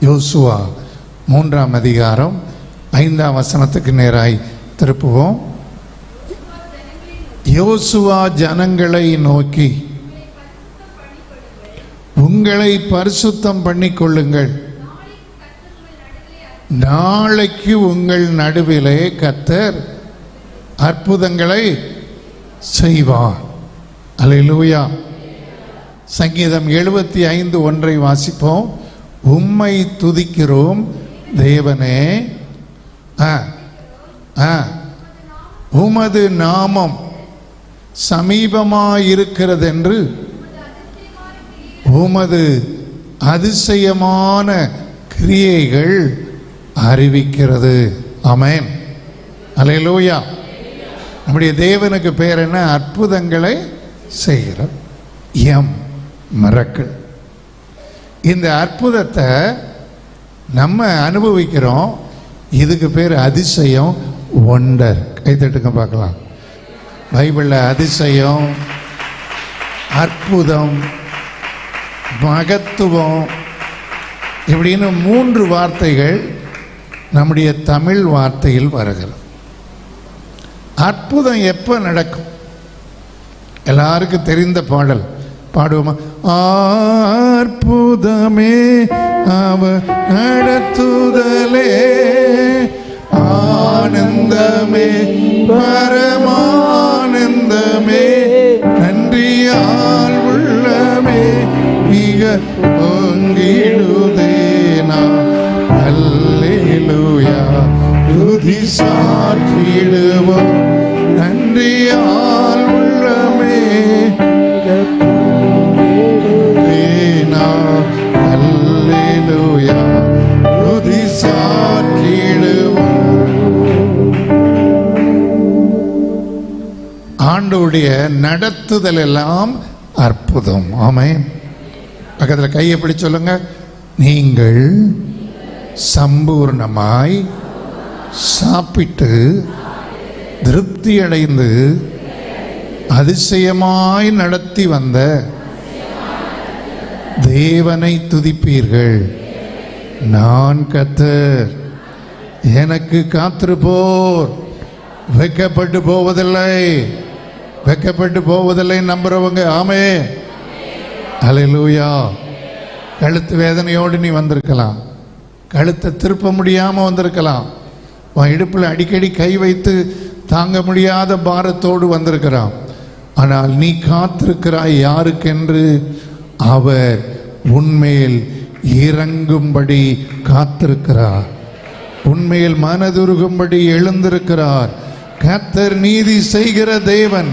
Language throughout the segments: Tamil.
யோசுவா 3ஆம் அதிகாரம் 5ஆம் வசனத்துக்கு நேராய் திருப்புவோம். யோசுவா ஜனங்களை நோக்கி, உங்களை பரிசுத்தம் பண்ணிக்கொள்ளுங்கள், நாளைக்கு உங்கள் நடுவிலே கர்த்தர் அற்புதங்களை செய்வார். அல்லேலூயா. சங்கீதம் 75:1 வாசிப்போம். உம்மை துதிக்கிறோம் தேவனே, உமது நாமம் சமீபமாயிருக்கிறதென்று உமது அதிசயமான கிரியைகள் அறிவிக்கிறது. ஆமென். அல்லேலூயா. நம்முடைய தேவனுக்கு பேர் என்ன? அற்புதங்களை செய்கிற மிரக்கிள். இந்த அற்புதத்தை நம்ம அனுபவிக்கிறோம். இதுக்கு பேர் அதிசயம், ஒண்டர். கைத்தட்டுங்க பார்க்கலாம். பைபிளில் அதிசயம், அற்புதம், மகத்துவம் இப்படின்னு 3 வார்த்தைகள் நம்முடைய தமிழ் வார்த்தையில் வருகிறது. அற்புதம் எப்போ நடக்கும்? எல்லாருக்கும் தெரிந்த பாடல் பாடுவோமா? அற்புதமே அவர் நடத்துதலே, ஆனந்தமே பரமானந்தமே, நன்றியால் உள்ளமே மிக பொங்கிடுதே. நான் அல்லேலூயா துதி சாற்றிடுவோம், நன்றியால் உள்ளமே அல்லேலூயா துதி சாற்றிடுவோம். ஆண்டவருடைய நடத்துதல் எல்லாம் அற்புதம். ஆமென். பக்கத்தில் கையை பிடி சொல்லுங்க. நீங்கள் சம்பூர்ணமாய் சாப்பிட்டு திருப்தி அடைந்து அதிசயமாய் நடத்தி வந்த தேவனை துதிப்பீர்கள். நான் கர்த்தர், எனக்கு காத்திருப்போர் வெட்கப்பட்டு போவதில்லை. வெட்கப்பட்டு போவதில்லை நம்புறவங்க ஆமென். அல்லேலூயா. கழுத்து வேதனையோடு நீ வந்திருக்கலாம், கழுத்தை திருப்ப முடியாம வந்திருக்கலாம், உன் இடுப்பில் அடிக்கடி கை வைத்து தாங்க முடியாத பாரத்தோடு வந்திருக்கிறான். ஆனால் நீ காத்திருக்கிறாய். யாருக்கென்று? அவர் உன்மேல் இறங்கும்படி காத்திருக்கிறார், உன்மேல் மனதுருகும்படி எழுந்திருக்கிறார். கர்த்தர் நீதி செய்கிற தேவன்.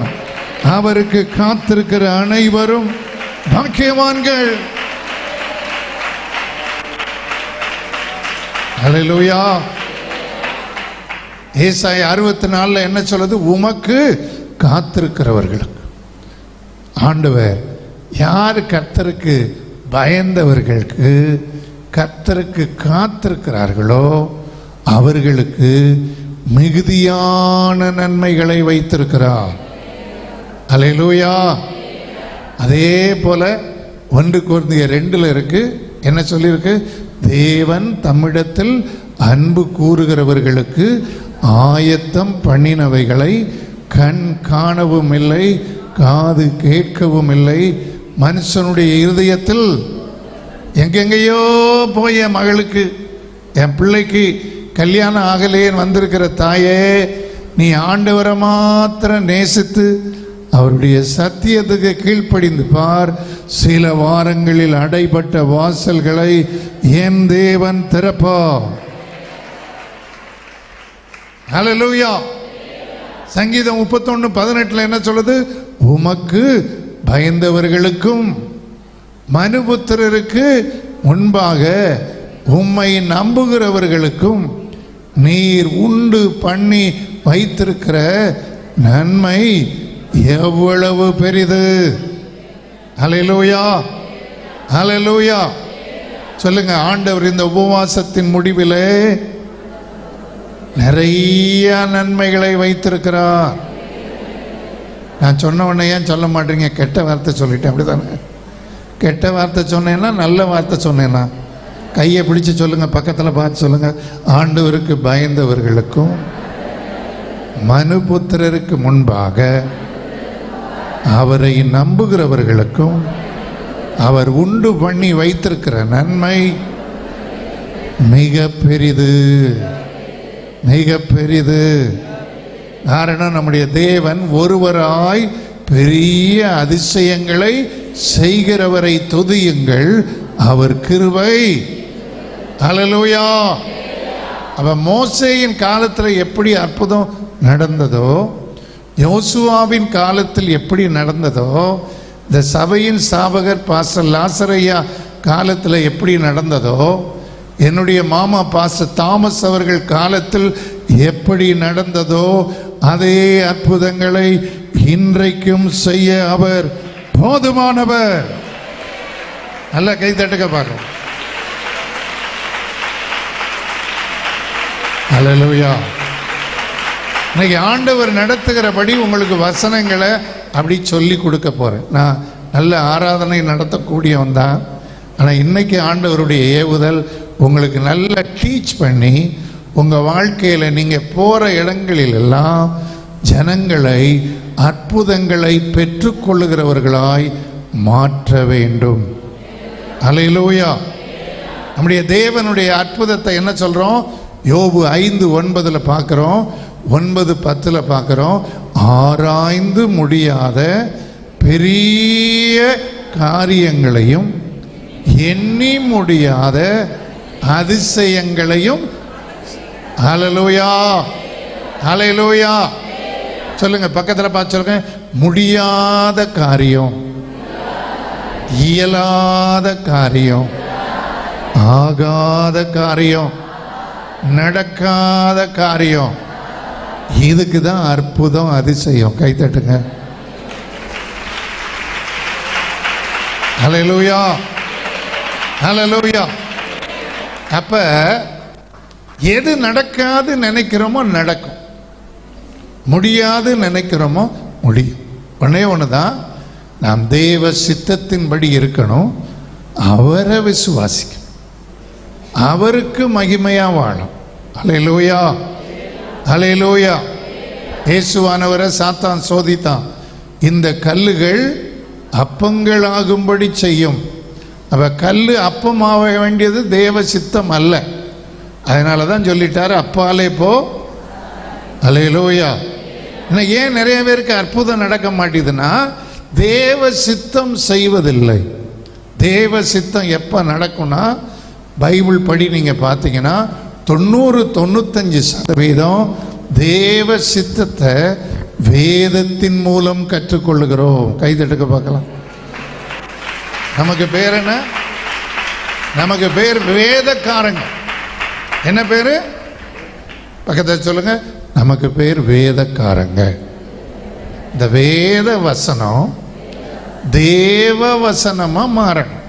அவருக்கு காத்திருக்கிற அனைவரும் பாக்கியவான்கள். அல்லேலூயா. ஏசாயா 64 என்ன சொல்லுது? உமக்கு காத்திருக்கிறவர்களுக்கு. ஆண்டவர் யார் கர்த்தருக்கு பயந்தவர்களுக்கு, கர்த்தருக்கு காத்திருக்கிறார்களோ அவர்களுக்கு மிகுதியான நன்மைகளை வைத்திருக்கிறார். அல்லேலூயா. அதே போல 1 கொரிந்தியர் 2 இருக்கு. என்ன சொல்லியிருக்கு? தேவன் தம்மிடத்தில் அன்பு கூறுகிறவர்களுக்கு ஆயத்தம் பண்ணினவைகளை கண் காணவும் இல்லை, காது கேட்கவும் இல்லை, மனுஷனுடைய இருதயத்தில். எங்கெங்கேயோ போய் என் மகளுக்கு, என் பிள்ளைக்கு கல்யாணம் ஆகலேன்னு வந்திருக்கிற தாயே, நீ ஆண்டவரை மாத்திரம் நேசித்து அவருடைய சத்தியத்துக்கு கீழ்ப்படிந்து பார். சில வாரங்களில் அடைபட்ட வாசல்களை என் தேவன் திறப்பார். ஹல்லேலூயா. சங்கீதம் 31:18 என்ன சொல்லுது? உமக்கு பயந்தவர்களுக்கும் மனுபுத்திரருக்கு முன்பாக உம்மை நம்புகிறவர்களுக்கும் நீர் உண்டு பண்ணி வைத்திருக்கிற நன்மை எவ்வளவு பெரிது. ஹல்லேலூயா. ஹல்லேலூயா. சொல்லுங்க. ஆண்டவர் இந்த உபவாசத்தின் முடிவிலே நிறைய நன்மைகளை வைத்திருக்கிறார். நான் சொன்ன உடனே ஏன் சொல்ல மாட்டீங்க? கெட்ட வார்த்தை சொல்லிட்டேன், அப்படித்தானே? கெட்ட வார்த்தை சொன்னேன்னா நல்ல வார்த்தை சொன்னேன்னா கையை பிடிச்சு சொல்லுங்க, பக்கத்தில் பார்த்து சொல்லுங்க. ஆண்டவருக்கு பயந்தவர்களுக்கும் மனுபுத்திரருக்கு முன்பாக அவரை நம்புகிறவர்களுக்கும் அவர் உண்டு பண்ணி வைத்திருக்கிற நன்மை மிக பெரிது, மிக பெரிது. காரணம், நம்முடைய தேவன் ஒருவராய் பெரிய அதிசயங்களை செய்கிறவரை துதியுங்கள், அவர் கிருபை. ஹல்லேலூயா. அப்ப மோசேயின் காலத்தில் எப்படி அற்புதம் நடந்ததோ, யோசுவாவின் காலத்தில் எப்படி நடந்ததோ, இந்த சபையின் ஸ்தாபகர் பாஸ்டர் லாசரையா காலத்தில் எப்படி நடந்ததோ, என்னுடைய மாமா பாஸ்டர் தாமஸ் அவர்கள் காலத்தில் எப்படி நடந்ததோ, அதே அற்புதங்களை இன்றைக்கும் செய்ய அவர் போதுமானவர். நல்ல கை தட்டுக்க பார்க்கலாம். ஹல்லேலூயா. இன்னைக்கு ஆண்டவர் நடத்துகிறபடி உங்களுக்கு வசனங்களை அப்படி சொல்லி கொடுக்க போறேன். நான் நல்ல ஆராதனை நடத்தக்கூடியவன் தான். ஆனால் இன்னைக்கு ஆண்டவருடைய ஏவுதல் உங்களுக்கு நல்லா டீச் பண்ணி உங்கள் வாழ்க்கையில் நீங்கள் போகிற இடங்களிலெல்லாம் ஜனங்களை அற்புதங்களை பெற்றுக்கொள்ளுகிறவர்களாய் மாற்ற வேண்டும். ஹல்லேலூயா. நம்முடைய தேவனுடைய அற்புதத்தை என்ன சொல்கிறோம்? யோபு 5:9 பார்க்குறோம், 9:10 பார்க்குறோம். ஆராய்ந்து முடியாத பெரிய காரியங்களையும் எண்ணி முடியாத அதிசயங்களையும். ஹல்லேலூயா, ஹல்லேலூயா. சொல்லுங்க, பக்கத்தில் பார்த்து சொல்லுங்க. முடியாத காரியம், இயலாத காரியம், ஆகாத காரியம், நடக்காத காரியம், இதுக்கு தான் அற்புதம், அதிசயம். கை தட்டுங்க. ஹல்லேலூயா, ஹல்லேலூயா. அப்ப எது நடக்காது நினைக்கிறோமோ நடக்கும், முடியாது நினைக்கிறோமோ முடியும். ஒன்னே ஒண்ணுதான், நாம் தேவ சித்தத்தின்படி இருக்கணும், அவரை விசுவாசிக்கணும், அவருக்கு மகிமையா வாழும். ஹல்லேலூயா, ஹல்லேலூயா. இயேசுவானவரை சாத்தான் சோதித்தான், இந்த கல்லுகள் அப்பங்களாகும்படி செய்யும். அப்ப கல்லு அப்பமாக வேண்டியது தேவ சித்தம் அல்ல. அதனால தான் சொல்லிட்டாரு, அப்பாலே போ. ஹல்லேலூயா. இன்னும் ஏன் நிறைய பேருக்கு அற்புதம் நடக்க மாட்டேதுன்னா, தேவ சித்தம் செய்வதில்லை. தேவ சித்தம் எப்போ நடக்கும்னா, பைபிள் படி நீங்கள் பார்த்தீங்கன்னா 90-95% தேவ சித்தத்தை வேதத்தின் மூலம் கற்றுக்கொள்ளுகிறோம். கைதட்டுக்க பார்க்கலாம். நமக்கு பேர் என்ன? நமக்கு பேர் வேதக்காரங்க. என்ன பேரு? பக்கத்தில் சொல்லுங்க. நமக்கு பேர் வேதக்காரங்க. இந்த வேத வசனம் தேவ வசனமா மாறணும்.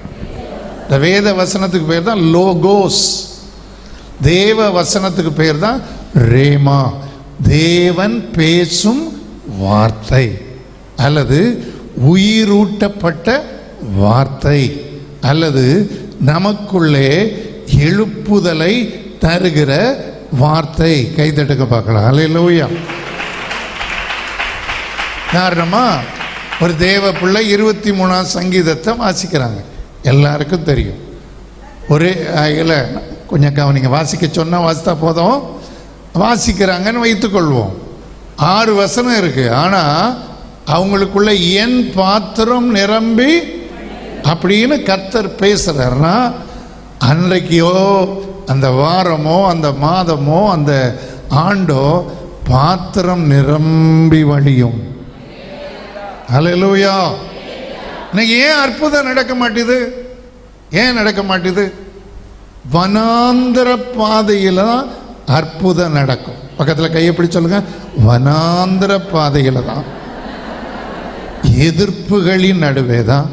இந்த வேத வசனத்துக்கு பேர் தான் லோகோஸ். தேவ வசனத்துக்கு பேர் தான் ரேமா. தேவன் பேசும் வார்த்தை அல்லது உயிரூட்டப்பட்ட வார்த்தை அல்லது நமக்குள்ளே எழுப்புதலை தருகிற வார்த்தை. கைதட்டுக்க பார்க்கலாம். ஹல்லேலூயா. காரணமா, ஒரு தேவ பிள்ளை 23ஆம் சங்கீதத்தை வாசிக்கிறாங்க, எல்லாருக்கும் தெரியும். ஒரே இல்லை, கொஞ்சம் கவனிங்க. வாசிக்க சொன்னால் வாசித்தா போதும். வாசிக்கிறாங்கன்னு வைத்துக்கொள்வோம். 6 வசனம் இருக்கு. ஆனால் அவங்களுக்குள்ள என் பாத்திரம் நிரம்பி அப்படின்னு கர்த்தர் பேசுறாருன்னா, அன்றைக்கோ அந்த வாரமோ அந்த மாதமோ அந்த ஆண்டோ பாத்திரம் நிரம்பி வழியும். ஹல்லேலூயா. இன்னைக்கு ஏன் அற்புதம் நடக்க மாட்டேது? ஏன் நடக்க மாட்டேது? வனாந்தர பாதையில அற்புதம் நடக்கும். பக்கத்தில் கையை பிடி சொல்லுங்க. வனாந்தர பாதையில தான், எதிர்ப்புகளின் நடுவே தான்,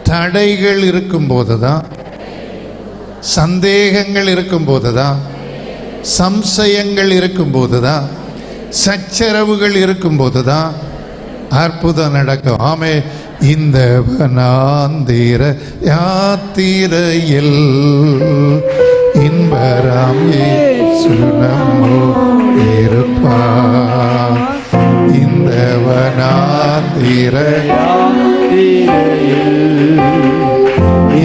தடைகள் இருக்கும் போதுதான், சந்தேகங்கள் இருக்கும் போதுதான், சம்சயங்கள் இருக்கும் போதுதான், சச்சரவுகள் இருக்கும் போதுதான் அற்புதம் நடக்கும். ஆமே. இந்த வனாந்திர யாத்திரையில் இன்பராம் இயேசு நம்மோடு இருப்பார். இந்த வனாந்திர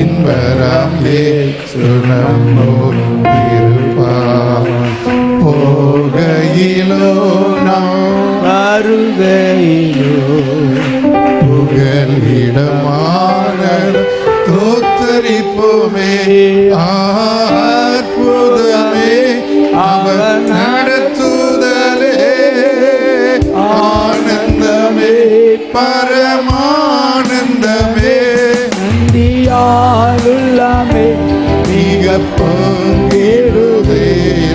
இன்பராம் இயேசு நம்மோடு இருப்பார். போகையிலோ நாம் வருகையிலோ புகலிடமான தோத்தரிப்போமே. அற்புதமே அவர் நடத்துதலே, ஆனந்தமே பரமானந்தமே, நந்தியாருள்ளமே மிக பங்கிடுதே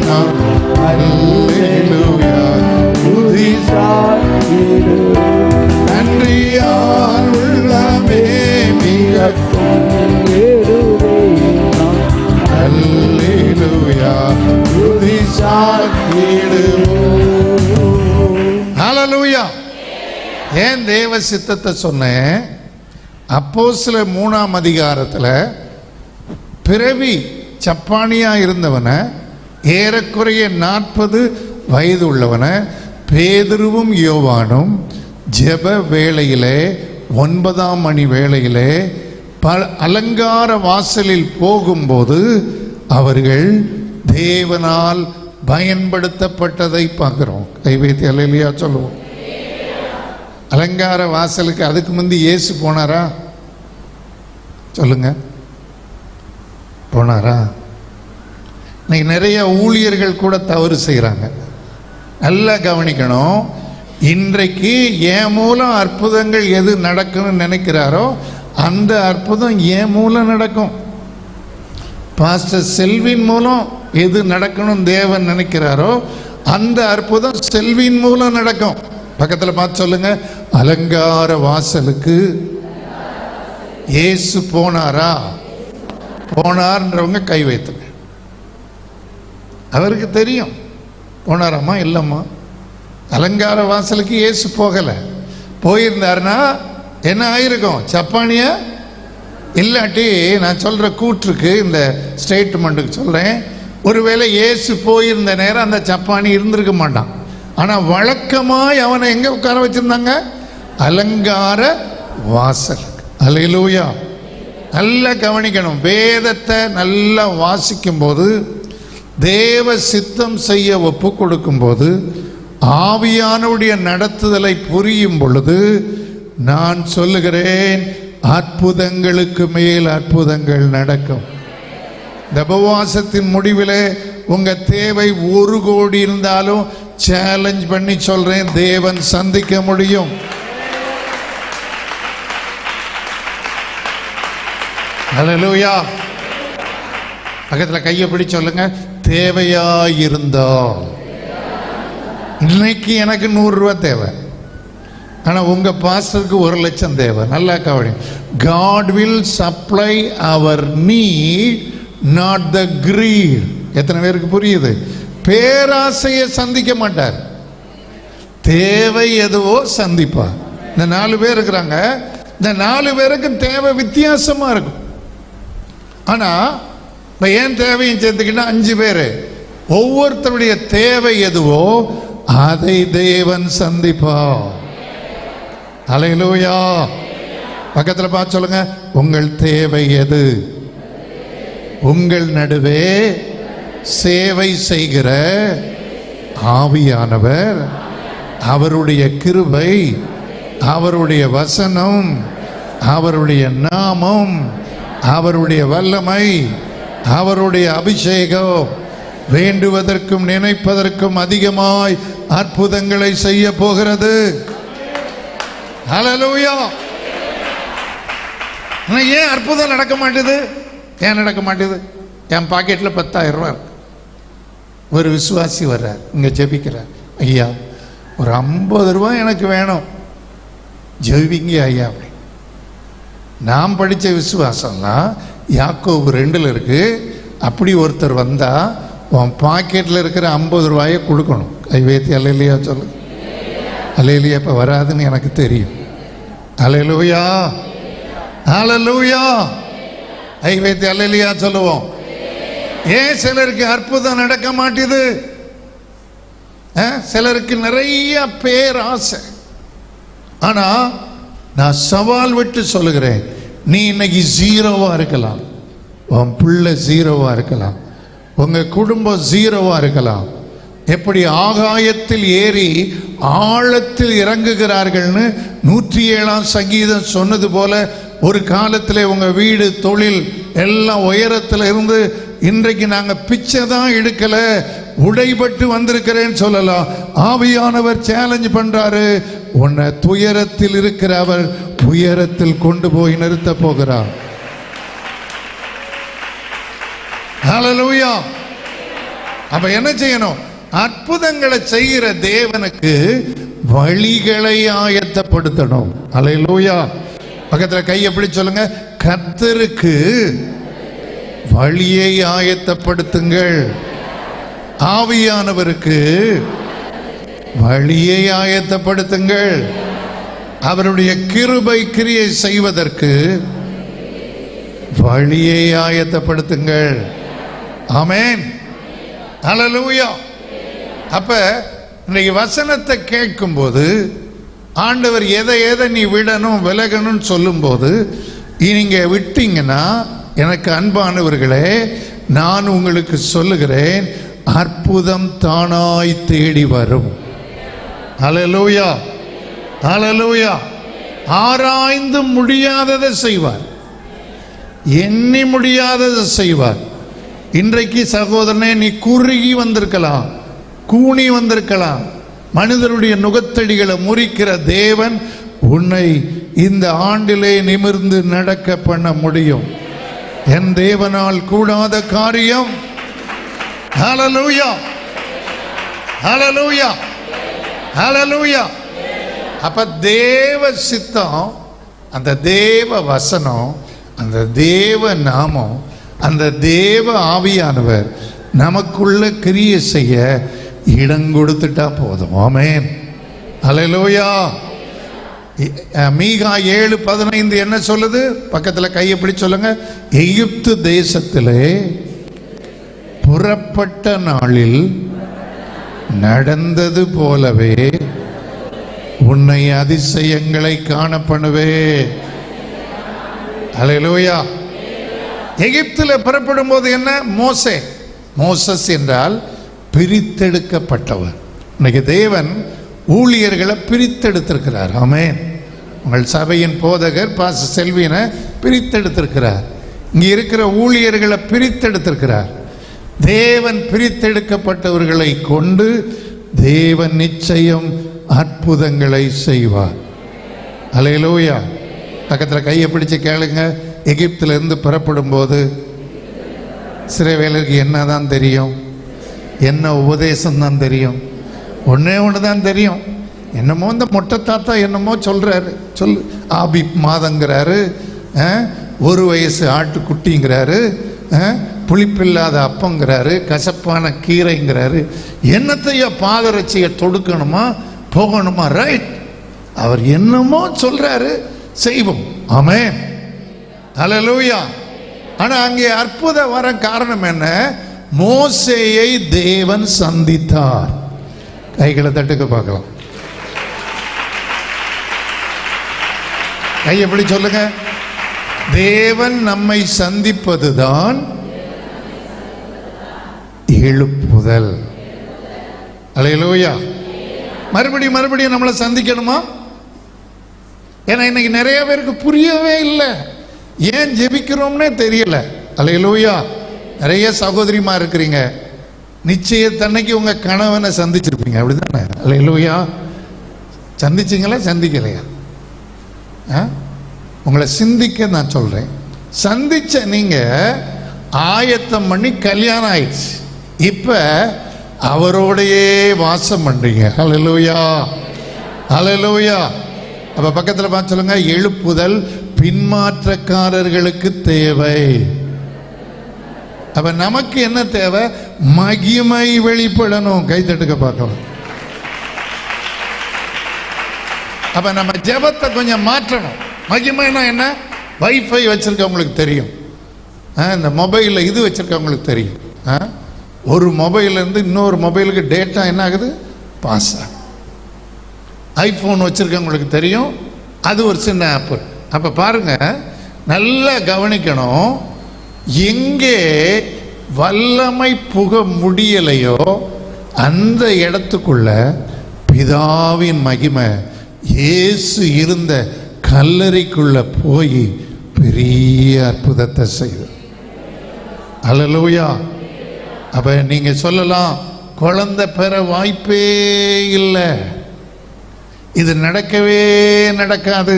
நாம். அல்லேலூயா துதிசாயிரு நன்றியால் உள்ளமே மிக பங்கிடுதே நாம். அல்லேலூயா துதிசாயிடுவோம். ஹல்லேலூயா. ஏன் தேவ சித்தத்தை சொன்னேன்? அப்போஸ்தலர் 3ஆம் அதிகாரத்தில் பிறவி சப்பானியா இருந்தவனை, ஏறக்குறைய 40 வயது உள்ளவனை பேதுருவும் யோவானும் ஜெப வேளையிலே 9ஆம் மணி வேளையிலே அலங்கார வாசலில் போகும்போது அவர்கள் தேவனால் பயன்படுத்தப்பட்டதை பார்க்கிறோம். கைவேத்தி அல்லேலூயா சொல்லுவோம். அலங்கார வாசலுக்கு அதுக்கு முந்தி இயேசு போனாரா? சொல்லுங்க, போனாரா? இன்னைக்கு நிறைய ஊழியர்கள் கூட தவறு செய்கிறாங்க. நல்லா கவனிக்கணும். இன்றைக்கு என் மூலம் அற்புதங்கள் எது நடக்கணும்னு நினைக்கிறாரோ அந்த அற்புதம் என் மூலம் நடக்கும். பாஸ்டர் செல்வின் மூலம் எது நடக்கணும் தேவன் நினைக்கிறாரோ அந்த அற்புதம் செல்வின் மூலம் நடக்கும். பக்கத்தில் பார்த்து சொல்லுங்க, அலங்கார வாசலுக்கு இயேசு போனாரா? போனார்ன்றவங்க கை வைத்துங்க. அவருக்கு தெரியும் போனாராம்மா? இல்லைம்மா, அலங்கார வாசலுக்கு இயேசு போகலை. போயிருந்தாருன்னா என்ன ஆயிருக்கும்? சப்பானியா இல்லாட்டி நான் சொல்கிற கூற்றுக்கு, இந்த ஸ்டேட்மெண்ட்டுக்கு சொல்கிறேன், ஒருவேளை இயேசு போயிருந்த நேரம் அந்த சப்பானி இருந்திருக்க மாட்டான். ஆனால் வழக்கமாய் அவனை எங்கே உட்கார வச்சுருந்தாங்க? அலங்கார வாசல். அல்லேலூயா. நல்லா கவனிக்கணும். வேதத்தை நல்லா வாசிக்கும் போது, தேவ சித்தம் செய்ய ஒப்பு கொடுக்கும் போது, ஆவியானவருடைய நடத்துதலை புரியும் பொழுது, நான் சொல்லுகிறேன், அற்புதங்களுக்கு மேல் அற்புதங்கள் நடக்கும். இந்த உபவாசத்தின் முடிவிலே உங்க தேவை 1 கோடி இருந்தாலும் சேலஞ்ச் பண்ணி சொல்றேன், தேவன் சந்திக்க முடியும். ஹல்லேலூயா. பக்கத்தில் கையை பிடி சொல்லுங்க, தேவையாயிருந்தோம். இன்னைக்கு எனக்கு 100 ரூபா தேவை, ஆனால் உங்க பாஸ்டருக்கு 1 லட்சம் தேவை. நல்லா கவனி. God will supply our need, not the greed. எத்தனை பேருக்கு புரியுது? பேராசையை சந்திக்க மாட்டார், தேவை எதுவோ சந்திப்பார். இந்த 4 பேர் இருக்கிறாங்க, இந்த 4 பேருக்கு தேவை வித்தியாசமா இருக்கும். ஆனா ஏன் தேவையும் சேர்த்துக்கிட்டா 5 பேர், ஒவ்வொருத்தருடைய தேவை எதுவோ அதை தேவன் சந்திப்பார். அல்லேலூயா. பக்கத்தில் பார்த்து சொல்லுங்க, உங்கள் தேவை எது? உங்கள் நடுவே சேவை செய்கிற ஆவியானவர், அவருடைய கிருபை, அவருடைய வசனம், அவருடைய நாமம், அவருடைய வல்லமை, அவருடைய அபிஷேகம் வேண்டுவதற்கும் நினைப்பதற்கும் அதிகமாய் அற்புதங்களை செய்ய போகிறது. ஹல்லேலூயா. ஏன் அற்புதம் நடக்க மாட்டேது? ஏன் நடக்க மாட்டேது? என் பாக்கெட்டில் 10,000 ரூபா இருக்கு. ஒரு விசுவாசி வர்றார், இங்கே ஜெபிக்கிறார், ஐயா ஒரு 50 ரூபா எனக்கு வேணும், ஜெபிங்க ஐயா. அப்படி நாம் படித்த விசுவாசம்லாம் யாக்கோபு 2 இருக்கு. அப்படி ஒருத்தர் வந்தா உன் பாக்கெட்டில் இருக்கிற 50 ரூபாயை கொடுக்கணும். கைவேத்தி அல்லேலூயா சொல்லு. அல்லேலூயா. இப்போ வராதுன்னு எனக்கு தெரியும். அல்லேலூயா, அல்லேலூயா. கை வைத்து அல்லேலூயா சொல்லுவோம். ஏன் சிலருக்கு அற்புதம் நடக்க மாட்டேது? சிலருக்கு நிறைய பேர் ஆசை. ஆனா நான் சவால் விட்டு சொல்லுகிறேன், நீ இன்னைக்கு ஜீரோவா இருக்கலாம், உன் பிள்ளை ஜீரோவா இருக்கலாம், உங்க குடும்பம் ஜீரோவா இருக்கலாம். எப்படி ஆகாயத்தில் ஏறி ஆழத்தில் இறங்குகிறார்கள்னு 107ஆம் சங்கீதம் சொன்னது போல, ஒரு காலத்தில் உங்க வீடு தொழில் எல்லாம் உயரத்தில் இருந்து இன்றைக்கு நாங்க பிச்சை தான் எடுக்கல, உடைபட்டு வந்திருக்கிறேன்னு சொல்லலாம். ஆவியானவர் சேலஞ்ச் பண்றாரு, உன்னை துயரத்தில் இருக்கிற அவர் உயரத்தில் கொண்டு போய் நிறுத்த போகிறார். ஹல்லேலூயா. அப்ப என்ன செய்யணும்? அற்புதங்களை செய்கிற தேவனுக்கு வழிகளை ஆயத்தப்படுத்தணும். ஹல்லேலூயா. பக்கத்துல கை எப்படி சொல்லுங்க, கர்த்தருக்கு வழியை ஆயத்தப்படுத்துங்கள். ஆவியானவருக்கு வழியை ஆயத்தப்படுத்துங்கள். அவருடைய கிருபை கிரியை செய்வதற்கு வழியை ஆயத்தப்படுத்துங்கள். ஆமென், ஹல்லேலூயா. அப்ப இன்னைக்கு வசனத்தை கேட்கும் போது ஆண்டவர் எதை எதை நீ விடணும் விலகணும்னு சொல்லும் போது, நீங்க விட்டீங்கன்னா, எனக்கு அன்பானவர்களே, நான் உங்களுக்கு சொல்லுகிறேன், அற்புதம் தானாய் தேடி வரும். ஹல்லேலூயா, ஹல்லேலூயா. ஆராய்ந்து முடியாததை செய்வார், எண்ணி முடியாததை செய்வார். இன்றைக்கு சகோதரனே, நீ குறுகி வந்திருக்கலாம், கூணி வந்திருக்கலாம். மனிதனுடைய நுகத்தடிகளை முறிக்கிற தேவன் உன்னை இந்த ஆண்டிலே நிமிர்ந்து நடக்க பண்ண முடியும். என் தேவனால் கூடாத காரியம். ஹல்லேலூயா, ஹல்லேலூயா, ஹல்லேலூயா. அப்ப தேவ சித்தம், அந்த தேவ வசனம், அந்த தேவ நாமம், அந்த தேவ ஆவியானவர் நமக்குள்ள கிரியை செய்ய இடம் கொடுத்துட்டா போதும். ஆமென், ஹல்லேலூயா. மீகா 7:15 என்ன சொல்லுது? பக்கத்துல கையை பிடி சொல்லுங்க. எகிப்து தேசத்திலே புறப்பட்ட நாளில் நடந்தது போலவே உன்னை அதிசயங்களை காணப்பண்ணுவே. ஹல்லேலூயா. எகிப்துல புறப்படும் போது என்ன? மோசஸ் என்றால் பிரித்தெடுக்கப்பட்டவர். இன்னைக்கு தேவன் ஊழியர்களை பிரித்தெடுத்திருக்கிறார். ஆமென். உங்கள் சபையின் போதகர் பாஸ்டர் செல்வினை பிரித்தெடுத்திருக்கிறார். இங்க இருக்கிற ஊழியர்களை பிரித்தெடுத்திருக்கிறார். தேவன் பிரித்தெடுக்கப்பட்டவர்களை கொண்டு தேவன் நிச்சயம் அற்புதங்களை செய்வார். ஹல்லேலூயா. பக்கத்தில் கையை பிடிச்சு கேளுங்க. எகிப்தில இருந்து புறப்படும் போது சிறைவேலருக்கு என்னதான் தெரியும்? என்ன உபதேசம் தான் தெரியும்? ஒன்னே ஒன்று தான் தெரியும். என்னமோ இந்த மொட்டை தாத்தா என்னமோ சொல்றாரு, சொல்லு ஆபி மாதங்கிறாரு, 1 வயசு ஆட்டுக்குட்டிங்கிறாரு, புளிப்பில்லாத அப்பங்கிறாரு, கசப்பான கீரைங்கிறாரு. என்னத்தைய பாதரட்சியை தொடுக்கணுமா போகணுமா? ரைட், அவர் என்னமோ சொல்றாரு, செய்வோம். ஆமென், ஹல்லேலூயா. ஆனா அங்கே அற்புதம் வர காரணம் என்ன? மோசேயை தேவன் சந்தித்தார். கைகளை தட்டுக்க பார்க்கலாம். கை எப்படி சொல்லுங்க? தேவன் நம்மை சந்திப்பதுதான் எழுப்புதல். ஹல்லேலூயா. மறுபடியும் நம்மளை சந்திக்கணுமா? ஏன்னா இன்னைக்கு நிறைய பேருக்கு புரியவே இல்லை, ஏன் ஜெபிக்கிறோம்னே தெரியல. ஹல்லேலூயா. நிறைய சகோதரிமா இருக்கிறீங்க, நிச்சயத்தன்னைக்கு உங்க கணவனை சந்திச்சிருப்பீங்க, அப்படிதானே? ஹல்லேலூயா. சந்திச்சிங்களா சந்திக்கலையா? உங்களை சிந்திக்க நான் சொல்றேன். சந்திச்ச நீங்க ஆயத்தம் பண்ணி கல்யாணம் ஆயிடுச்சு, இப்ப அவரோடையே வாசம் பண்றீங்க. ஹல்லேலூயா, ஹல்லேலூயா. அப்ப பக்கத்துல பார்த்து சொல்லுங்க, எழுப்புதல் பின்மாற்றக்காரர்களுக்கு தேவை. அப்ப நமக்கு என்ன தேவை? மகிமை வெளிப்படணும். கை தட்டுக்க பார்க்கலாம். அப்ப நம்ம ஜெபத்தை கொஞ்சம் மாற்றணும். மகிமைனா என்ன? வைஃபை வச்சிருக்கவங்களுக்கு தெரியும், இந்த மொபைலில் இது வச்சிருக்கவங்களுக்கு தெரியும். ஒரு மொபைல்லேருந்து இன்னொரு மொபைலுக்கு டேட்டா என்ன ஆகுது? பாஸ் ஆகுது. ஐஃபோன் வச்சிருக்கவங்களுக்கு தெரியும், அது ஒரு சின்ன ஆப்பு. அப்போ பாருங்க, நல்லா கவனிக்கணும். எங்கே வல்லமை புக முடியலையோ அந்த இடத்துக்குள்ள பிதாவின் மகிமை இயேசு இருந்த கல்லறைக்குள்ள போய் பெரிய அற்புதத்தை செய்து. அல்லேலூயா. அப்ப நீங்க சொல்லலாம், குழந்தை பெற வாய்ப்பே இல்லை, இது நடக்கவே நடக்காது.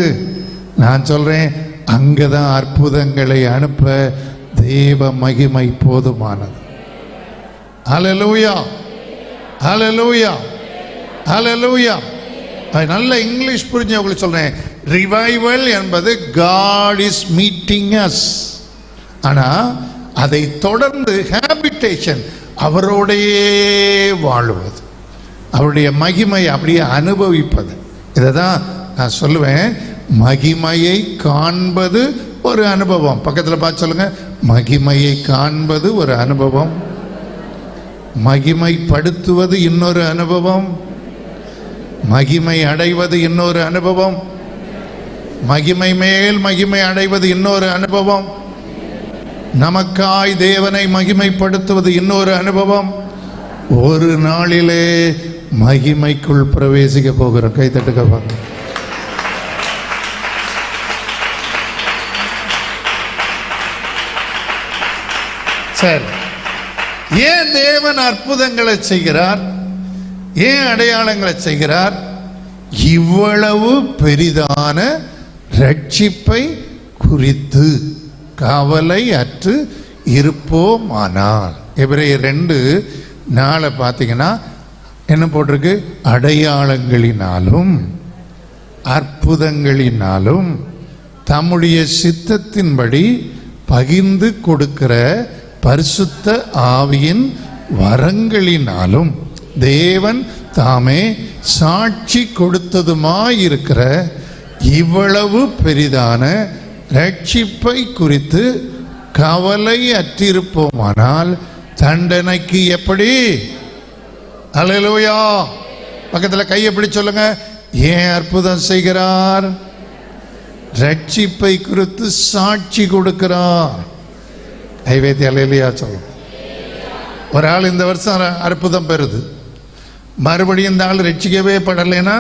நான் சொல்றேன், அங்கதான் அற்புதங்களை அனுப்ப தேவ மகிமை போதுமானது. ஹல்லேலூயா, ஹல்லேலூயா, ஹல்லேலூயா. நல்ல இங்கிலீஷ் புரிஞ்சவங்களுக்கு சொல்றேன், ரிவைவல் என்பது காட் இஸ் மீட்டிங் அஸ். ஆனா அதை தொடர்ந்து ஹேபிடேஷன், அவரோடையே வாழுவது, அவருடைய மகிமை அப்படியே அனுபவிப்பது. இதை தான் நான் சொல்லுவேன், மகிமையை காண்பது ஒரு அனுபவம். பக்கத்தில் பார்த்து சொல்லுங்க, மகிமையை காண்பது ஒரு அனுபவம், மகிமைப்படுத்துவது இன்னொரு அனுபவம், மகிமை அடைவது இன்னொரு அனுபவம், மகிமை மேல் மகிமை அடைவது இன்னொரு அனுபவம், நமக்காய் தேவனை மகிமைப்படுத்துவது இன்னொரு அனுபவம். ஒரு நாளிலே மகிமைக்குள் பிரவேசிக்க போகிறோம். கை தட்டுக்க பாருங்க. சரி, ஏன் தேவன் அற்புதங்களை செய்கிறார்? ஏன் அடையாளங்களை செய்கிறார்? இவ்வளவு பெரிதான ரட்சிப்பை குறித்து கவலை அற்று இருப்போமானால். எபிரேயர் 2:4 பார்த்தீங்கன்னா என்ன போட்டிருக்கு? அடையாளங்களினாலும் அற்புதங்களினாலும் தம்முடைய சித்தத்தின்படி பகிர்ந்து கொடுக்கிற பரிசுத்த ஆவியின் வரங்களினாலும் தேவன் தாமே சாட்சி கொடுத்ததுமாயிருக்கிற இவ்வளவு பெரிதான ரட்சிப்பை குறித்து கவலை அற்றிருப்போமானால் தண்டனைக்கு எப்படி? அல்லேலூயா. பக்கத்தில் கையை பிடி சொல்லுங்க, ஏன் அற்புதம் செய்கிறார்? ரட்சிப்பை குறித்து சாட்சி கொடுக்கிறார். கைவேத்தி அல்லேலூயா சொல்லுங்க. ஒரு ஆள் இந்த வருஷம் அற்புதம் பெறுது, மறுபடியும் இந்த ஆள் ரட்சிக்கவே படலைன்னா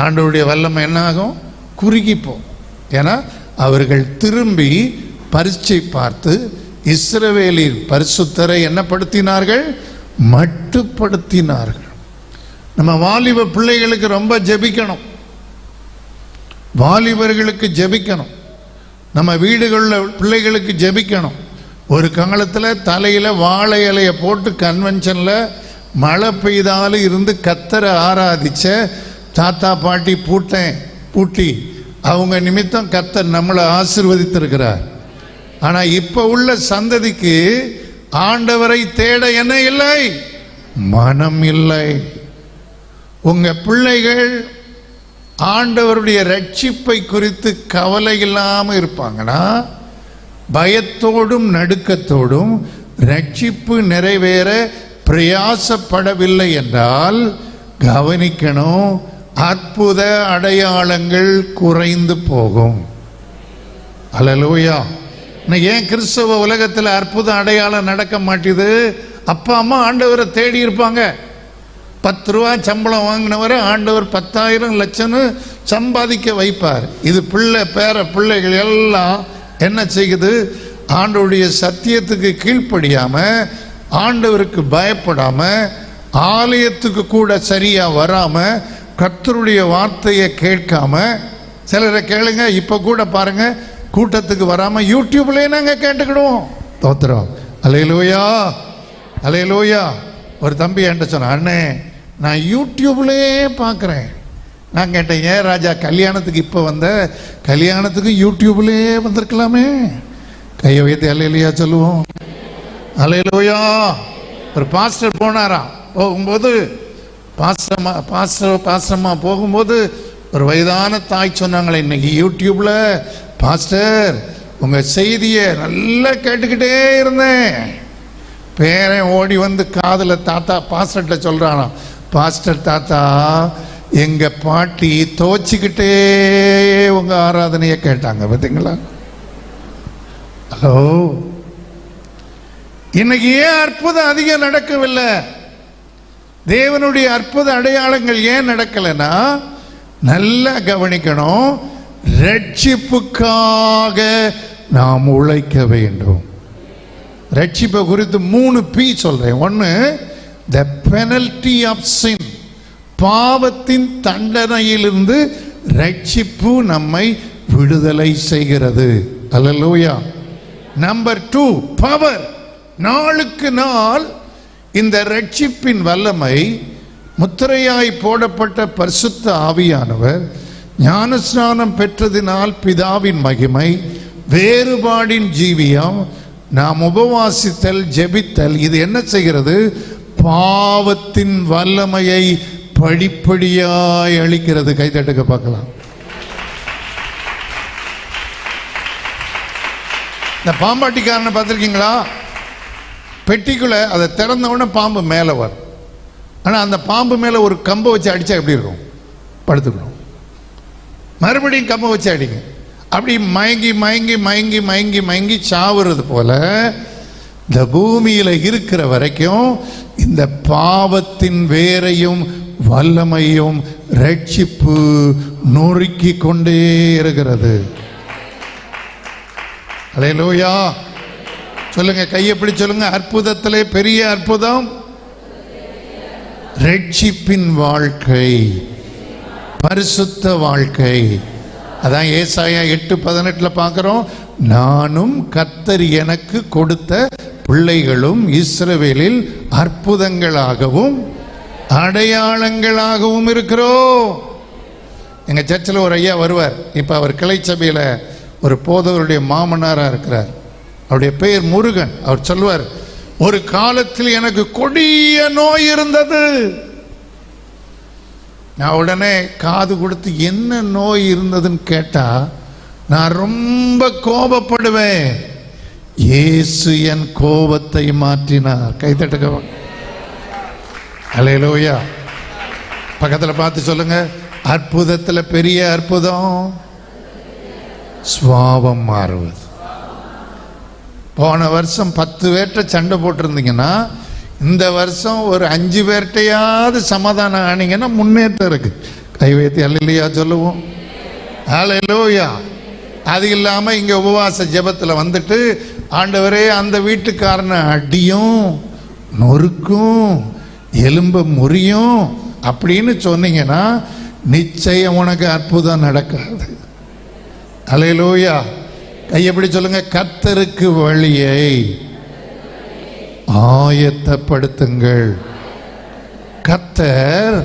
ஆண்டவருடைய வல்லமை என்ன ஆகும்? குறுகிப்போம். ஏன்னா அவர்கள் திரும்பி பரீட்சை பார்த்து இஸ்ரவேலின் பரிசுத்தரை என்ன படுத்தினார்கள்? மட்டுப்படுத்தினார்கள். நம்ம வாலிப பிள்ளைகளுக்கு ரொம்ப ஜெபிக்கணும், வாலிபர்களுக்கு ஜெபிக்கணும், நம்ம வீடுகளில் பிள்ளைகளுக்கு ஜெபிக்கணும். ஒரு காலத்தில் தலையில் வாழை இலையை போட்டு கன்வென்ஷனில் மழை பெய்தாலும் இருந்து கத்தரை ஆராதிச்ச தாத்தா பாட்டி பூட்டி அவங்க நிமித்தம் கத்தர் நம்மளை ஆசீர்வதித்திருக்கிறார். ஆனால் இப்போ உள்ள சந்ததிக்கு ஆண்டவரை தேட என்ன இல்லை? மனம் இல்லை. உங்க பிள்ளைகள் ஆண்டவருடைய ரட்சிப்பை குறித்து கவலை இல்லாமல் இருப்பாங்கன்னா, பயத்தோடும் நடுக்கத்தோடும் ரட்சிப்பு நிறைவேற பிரயாசப்படவில்லை என்றால் கவனிக்கணும், அற்புத அடையாளங்கள் குறைந்து போகும். அல்லேலூயா. ஏன் கிறிஸ்தவ உலகத்தில் அற்புத அடையாளம் நடக்க மாட்டேது? அப்பா அம்மா ஆண்டவரை தேடி இருப்பாங்க. 10 ரூபா சம்பளம் வாங்கினவரை ஆண்டவர் 10,000 லட்சம் சம்பாதிக்க வைப்பார். இது பேர பிள்ளைகள் எல்லாம் என்ன செய்யுது? ஆண்டவருடைய சத்தியத்துக்கு கீழ்ப்படியாம, ஆண்டவருக்கு பயப்படாம, ஆலயத்துக்கு கூட சரியா வராம, கர்த்தருடைய வார்த்தையை கேட்காம, சிலரை கேளுங்க, இப்ப கூட பாருங்க, கூட்டத்துக்கு வராம யூடியூப்லயே நாங்க கேட்டுக்கிடுவோம். தோத்திரம். அல்லேலூயா, அல்லேலூயா. ஒரு தம்பி என்கிட்ட சொன்ன, அண்ணே நான் யூடியூப்லயே பார்க்குறேன். நான் கேட்டேன், ஏன் ராஜா கல்யாணத்துக்கு இப்போ கல்யாணத்துக்கு யூடியூப்லயே வந்திருக்கலாமே? கையை வைத்து அல்லேலூயா சொல்லுவோம். அல்லேலூயா. ஒரு பாஸ்டர் போனாராம், போகும்போது பாஸ்டர்மா போகும்போது ஒரு வயதான தாய் சொன்னாங்களே, இன்னைக்கு யூடியூப்ல பாஸ்டர் உங்க செய்தியை நல்லா கேட்டுக்கிட்டே இருந்தேன். பேரன் ஓடி வந்து காதுல தாத்தா பாஸ்டர்கிட்ட சொல்றானா, பாஸ்டர் தாத்தா எங்க பாட்டி தோச்சிக்கிட்டே உங்க ஆராதனையை கேட்டாங்க. பார்த்தீங்களா? ஹலோ, இன்னைக்கு ஏன் அற்புதம் அதிகம் நடக்கவில்லை? தேவனுடைய அற்புத அடையாளங்கள் ஏன் நடக்கலைன்னா, நல்லா கவனிக்கணும், ரட்சிப்புக்காக நாம் உழைக்க வேண்டும். ரட்சிப்பை குறித்து 3 P சொல்றேன். ஒன்று, த பெனல்டி ஆஃப் சின், பாவத்தின் தண்டனையிலிருந்து ரட்சிப்பு நம்மை விடுதலை செய்கிறது. அல்லேலூயா. Number 2, power. நாளுக்கு நாள் இந்த ரட்சிப்பின் வல்லமை, முத்திரையாய் போடப்பட்ட பரிசுத்த ஆவியானவர், ஞானஸ்நானம் பெற்றதினால் பிதாவின் மகிமை, வேறுபாடின் ஜீவியம், நாம் உபவாசித்தல், ஜெபித்தல், இது என்ன செய்கிறது? பாவத்தின் வல்லமையை படிப்படியாய் அளிக்கிறது. கைதட்டுக்க பார்க்கலாம். இந்த பாம்பாட்டிக்காரனை பார்த்துருக்கீங்களா? பெட்டிக்குள்ள அதை திறந்த உடனே பாம்பு மேலே வரும். ஆனால் அந்த பாம்பு மேலே ஒரு கம்பை வச்சு அடித்தா எப்படி இருக்கும்? படுத்துக்கணும். மறுபடியும் கம்பை வச்சு அடிங்க. அப்படி மயங்கி மயங்கி மயங்கி மயங்கி மயங்கி சாவுறது போல இந்த பூமியில் இருக்கிற வரைக்கும் இந்த பாவத்தின் வேரையும் வல்லமையும் ரட்சிப்பு நொறுக்கி கொண்டே இருக்கிறது. அல்லேலூயா. சொல்லுங்க, கையப்படி சொல்லுங்க. அற்புதத்திலே பெரிய அற்புதம் ரட்சிப்பின் வாழ்க்கை, பரிசுத்த வாழ்க்கை. அதான் ஏசாயா 8:18 பார்க்கிறோம். நானும் கர்த்தர் எனக்கு கொடுத்த பிள்ளைகளும் இஸ்ரவேலில் அற்புதங்களாகவும் அடையாளங்களாகவும் இருக்கிறோம். எங்க சர்ச்சில் ஒரு ஐயா வருவார். இப்ப அவர் கிளை சபையில ஒரு போதவருடைய மாமனாரா இருக்கிறார். அவருடைய பெயர் முருகன். அவர் சொல்வார், ஒரு காலத்தில் எனக்கு கொடிய நோய் இருந்தது. நான் உடனே காது கொடுத்து என்ன நோய் இருந்ததுன்னு கேட்டா நான் ரொம்ப கோபப்படுவேன். இயேசு என் கோபத்தை மாற்றினார். கைதட்டுங்க. அல்லேலூயா. பக்கத்துல பார்த்து சொல்லுங்க, அற்புதத்துல பெரிய அற்புதம் சுவாபம் மாறுவது. போன வருஷம் 10 பேர்கிட்ட சண்டை போட்டிருந்தீங்கன்னா இந்த வருஷம் ஒரு 5 பேர்கிட்டையாவது சமாதானம் ஆனீங்கன்னா முன்னேற்றம் இருக்கு. கை வைத்து அல்லேலூயா சொல்லுவோம். அல்லேலூயா. அது இல்லாம இங்க உபவாச ஜெபத்துல வந்துட்டு, ஆண்டவரே அந்த வீட்டுக்காரனை அடியும் நொறுக்கும் எலும்ப முறியும் அப்படின்னு சொன்னீங்கன்னா நிச்சயம் உனக்கு அற்புதம் நடக்காது. அல்லேலூயா. கையப்படி சொல்லுங்க, கர்த்தருக்கு வழியை ஆயத்தப்படுத்துங்கள். கர்த்தர்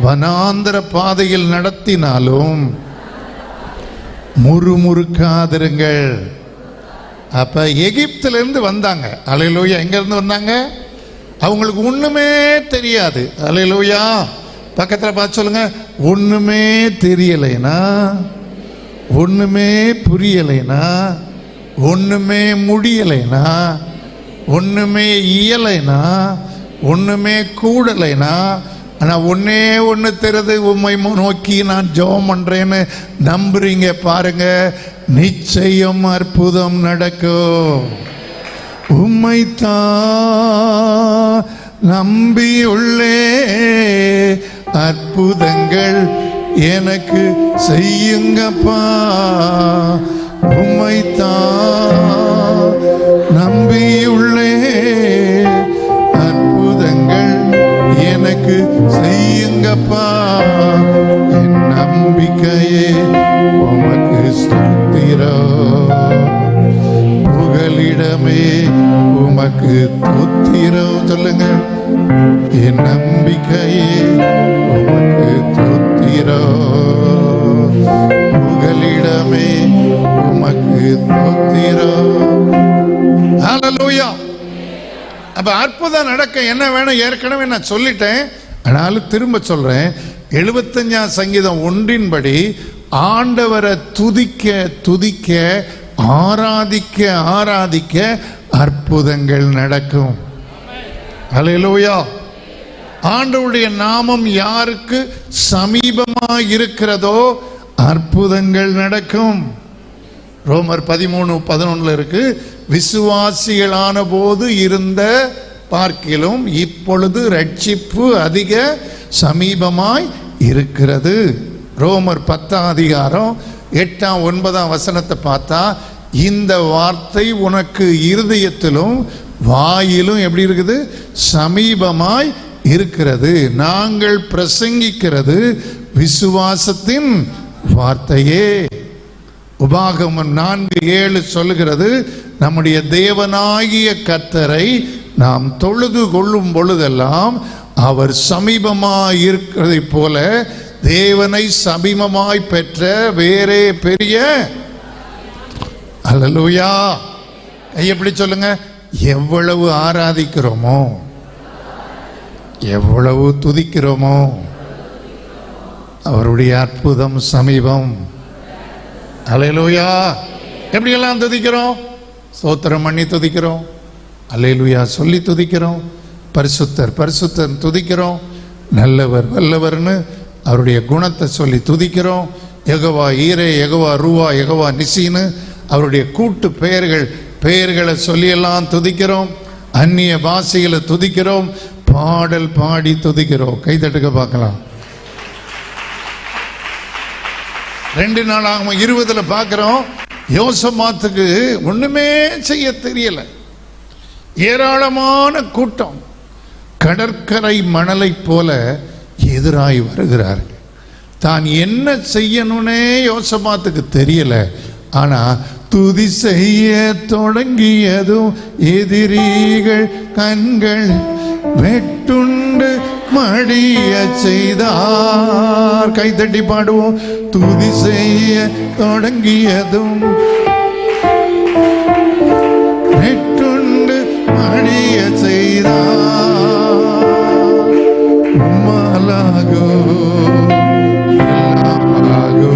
வனாந்தர பாதையில் நடத்தினாலும் முறுமுறுக்காதிருங்கள். அப்ப எகிப்திலிருந்து வந்தாங்க. அல்லேலூயா. எங்க இருந்து வந்தாங்க? அவங்களுக்கு ஒண்ணுமே தெரியாது. அல்லேலூயா. பக்கத்துல பார்த்து சொல்லுங்க, ஒண்ணுமே தெரியலைனா, ஒண்ணுமே புரியலைனா, ஒண்ணுமே முடியலைனா, ஒண்ணுமே இயலைனா, ஒண்ணுமே கூடலைனா, ஆனா ஒன்னே ஒண்ணு தெரியுது, உம்மை நோக்கி நான் ஜெபம் பண்றேன்னு நம்புறீங்க பாருங்க, நிச்சயம் அற்புதம் நடக்கும். உம்மைத்தான் நம்பியுள்ளே, அற்புதங்கள் எனக்கு செய்யுங்கப்பா. உம்மைத்தான் நம்பியுள்ளே, அற்புதங்கள் எனக்கு செய்யுங்கப்பா. என் நம்பிக்கையே உமக்கு ஸ்தோத்திரம், புகலிடமே உமக்கு ஸ்தோத்திரம். சொல்லுங்க, என் நம்பிக்கையே உமக்கு ஸ்தோத்திரம், புகலிடமே உமக்கு ஸ்தோத்திரம். ஹல்லேலூயா. அப்ப அற்புதம் நடக்க என்ன வேணும் ஏற்கனவே நான் சொல்லிட்டேன், ஆனாலும் திரும்ப சொல்றேன். 75 சங்கீதம் 1 ஆண்டவரை துதிக்க துதிக்க ஆராதிக்க ஆராதிக்க அற்புதங்கள் நடக்கும். அல்லேலூயா. ஆண்டவருடைய நாமம் யாருக்கு சமீபமாக இருக்கிறதோ அற்புதங்கள் நடக்கும். ரோமர் 13:11 இருக்கு, விசுவாசிகளான போது இருந்த பார்க்கிலும் இப்பொழுது ரட்சிப்பு அதிக சமீபமாய் இருக்கிறது. ரோமர் 10:8-9 பார்த்தா இந்த வார்த்தை உனக்கு இருதயத்திலும் வாயிலும் எப்படி இருக்குது? சமீபமாய் இருக்கிறது. நாங்கள் பிரசங்கிக்கிறது விசுவாசத்தின் வார்த்தையே. உபாகமம் 4:7 சொல்லுகிறது, நம்முடைய தேவனாகிய கர்த்தரை நாம் தொழுது கொள்ளும் பொழுதெல்லாம் அவர் சமீபமாய் இருக்கிறதை போல தேவனை சமீபமாய் பெற்ற வேறே பெரிய. அல்லேலூயா. எப்படி சொல்லுங்க, எவ்வளவு ஆராதிக்கிறோமோ, எவ்வளவு துதிக்கிறோமோ அவருடைய அற்புதம் சமீபம். அல்லேலூயா. எப்படியெல்லாம் துதிக்கிறோம்? ஸ்தோத்திரம் பண்ணி துதிக்கிறோம், அல்லேலூயா சொல்லி துதிக்கிறோம், பரிசுத்தர் பரிசுத்தர் துதிக்கிறோம், நல்லவர் வல்லவர்னு அவருடைய குணத்தை சொல்லி துதிக்கிறோம், யெகோவா ஈரே, யெகோவா ரூவா, யெகோவா நிசின்னு அவருடைய கூட்டு பெயர்களை சொல்லியெல்லாம் துதிக்கிறோம், அந்நிய பாஷைகளை துதிக்கிறோம், பாடல் பாடி துதிக்கிறோம். கைதட்டுக்க பார்க்கலாம். 2 நாளாகும் 20 பார்க்கிறோம், யோசபாத்துக்கு ஒண்ணுமே செய்ய தெரியல. ஏராளமான கூட்டம் கடற்கரை மணலை போல எதிராய் வருகிறார்கள். தான் என்ன செய்யணும்னே யோசபாத்துக்கு தெரியல. ஆனா துதி செய்ய தொடங்கியதும் எதிரிகள் கண்கள் வெட்டுண்டு மடிய செய்தார். கைதட்டி பாடுவோம். துதி செய்ய தொடங்கியதும் வெட்டுண்டு மடிய செய்தார். உம்மாலாகோ எல்லாமாகோ,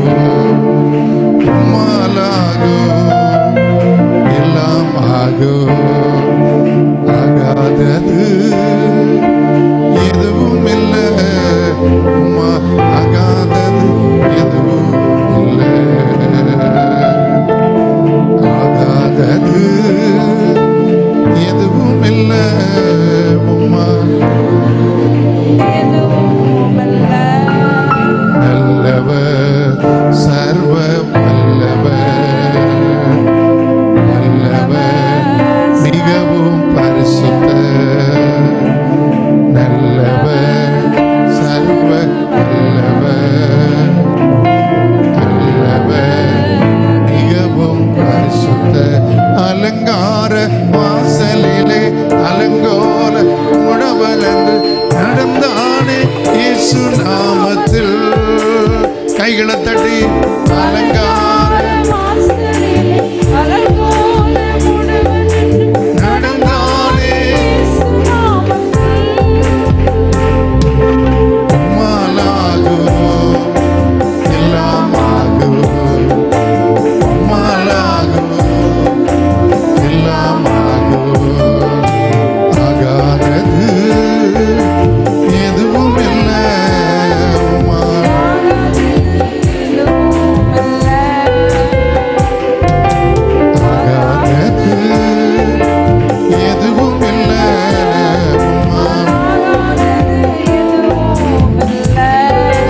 உம்மாலாகோ எல்லாமாகோ, ஆகாதது எதுவும் இல்லை, உம்மா ஆகாதது எதுவும் இல்லை, ஆகாதது எதுவும் இல்லை, உம்மா நல்லவர் சர்வ வல்லவர், நல்லவர் மிகவும் பரிசுத்தர், நல்லவர் சர்வ வல்லவர், நல்லவர் மிகவும் பரிசுத்தர். அலங்கார வாசலிலே அலங்கோல உணவலன்று நடந்தானே இயேசு நாமத்தில். கைகளை தட்டி அலங்கார நடந்தானே உம்மாலாகோ எல்லாமாகோ, உம்மாலாகோ எல்லாமாகோ, ஆகாதது எதுவும் இல்லை, ஆகாதது எதுவும் இல்லை.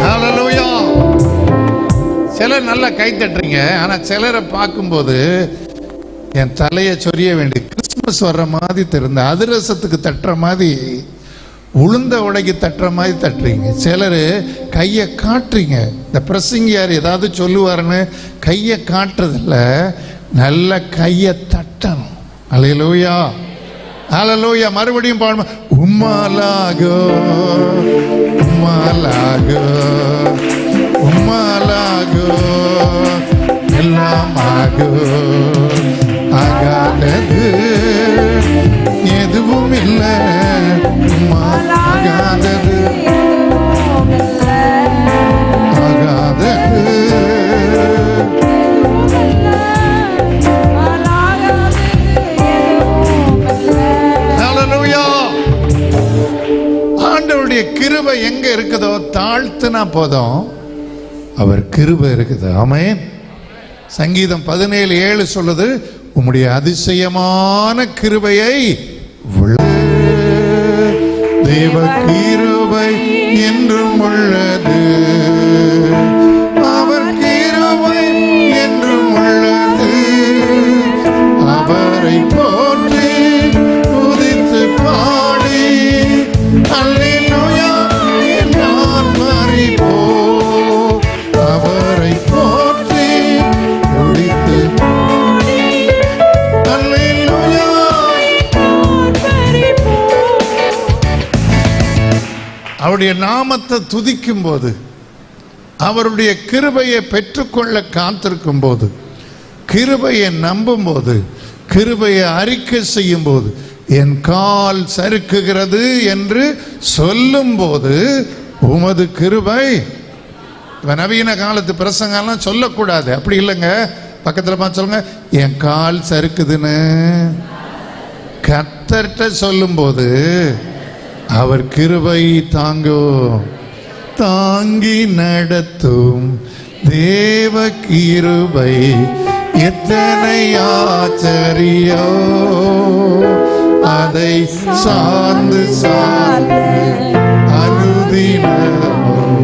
ஹல்லேலூயா. சிலர் நல்லா கை தட்டுறீங்க, ஆனா சிலரை பார்க்கும்போது என் தலையை சொரிய வேண்டிய கிறிஸ்துமஸ் வர்ற மாதிரி தெரிந்த அதிரசத்துக்கு தட்டுற மாதிரி, உளுந்த உடைக்கு தட்டுற மாதிரி தட்டுறீங்க. சிலர் கையை காட்டுறீங்க. இந்த பிரசங்கியார் ஏதாவது சொல்லுவாருன்னு கையை காட்டுறதில்ல, நல்ல கையை தட்டணும். அல்லேலூயா. அல்லேலூயா. மறுபடியும் பாடணும். உம்மாலாகோ உம்மாலாகோ உம்மாலாகோ எல்லாமாகோ, ஆகாதது எதுவும் இல்லை, உம்மா ஆகாதது கிருபை எங்க இருக்குதோ தாழ்த்துனா போதும், அவர் கிருபை இருக்குது. ஆமென். சங்கீதம் 17:7 சொல்லுது, உம்முடைய அதிசயமான கிருபையை தேவ கிருபை என்றும் உள்ளது, அவர் கிருபை என்றும் உள்ளது, அவரை போற்றி துதித்து பாடி அல்லேலூயா நான் மறிப்போ, அவரை போற்றி துதித்து அல்லேலூயா. அவருடைய நாமத்தை துதிக்கும் போது, அவருடைய கிருபையை பெற்றுக்கொள்ள காத்திருக்கும் போது, கிருபையை நம்பும் போது, கிருபையை அறிக்கை செய்யும் போது, என் கால் சறுக்குகிறது என்று சொல்லும் போது, உமது கிருபை. நவீன காலத்து பிரசங்கெல்லாம் சொல்லக்கூடாது, அப்படி இல்லைங்க. பக்கத்தில் பார்த்து சொல்லுங்க, என் கால் சறுக்குதுன்னு கர்த்தர்ட்ட சொல்லும் போது அவர் கிருபை தாங்கும், தாங்கி நடத்தும் தேவ கிருபை எத்தனை ஆச்சரியோ, அதை சார்ந்து சார்ந்து அனுதினமும்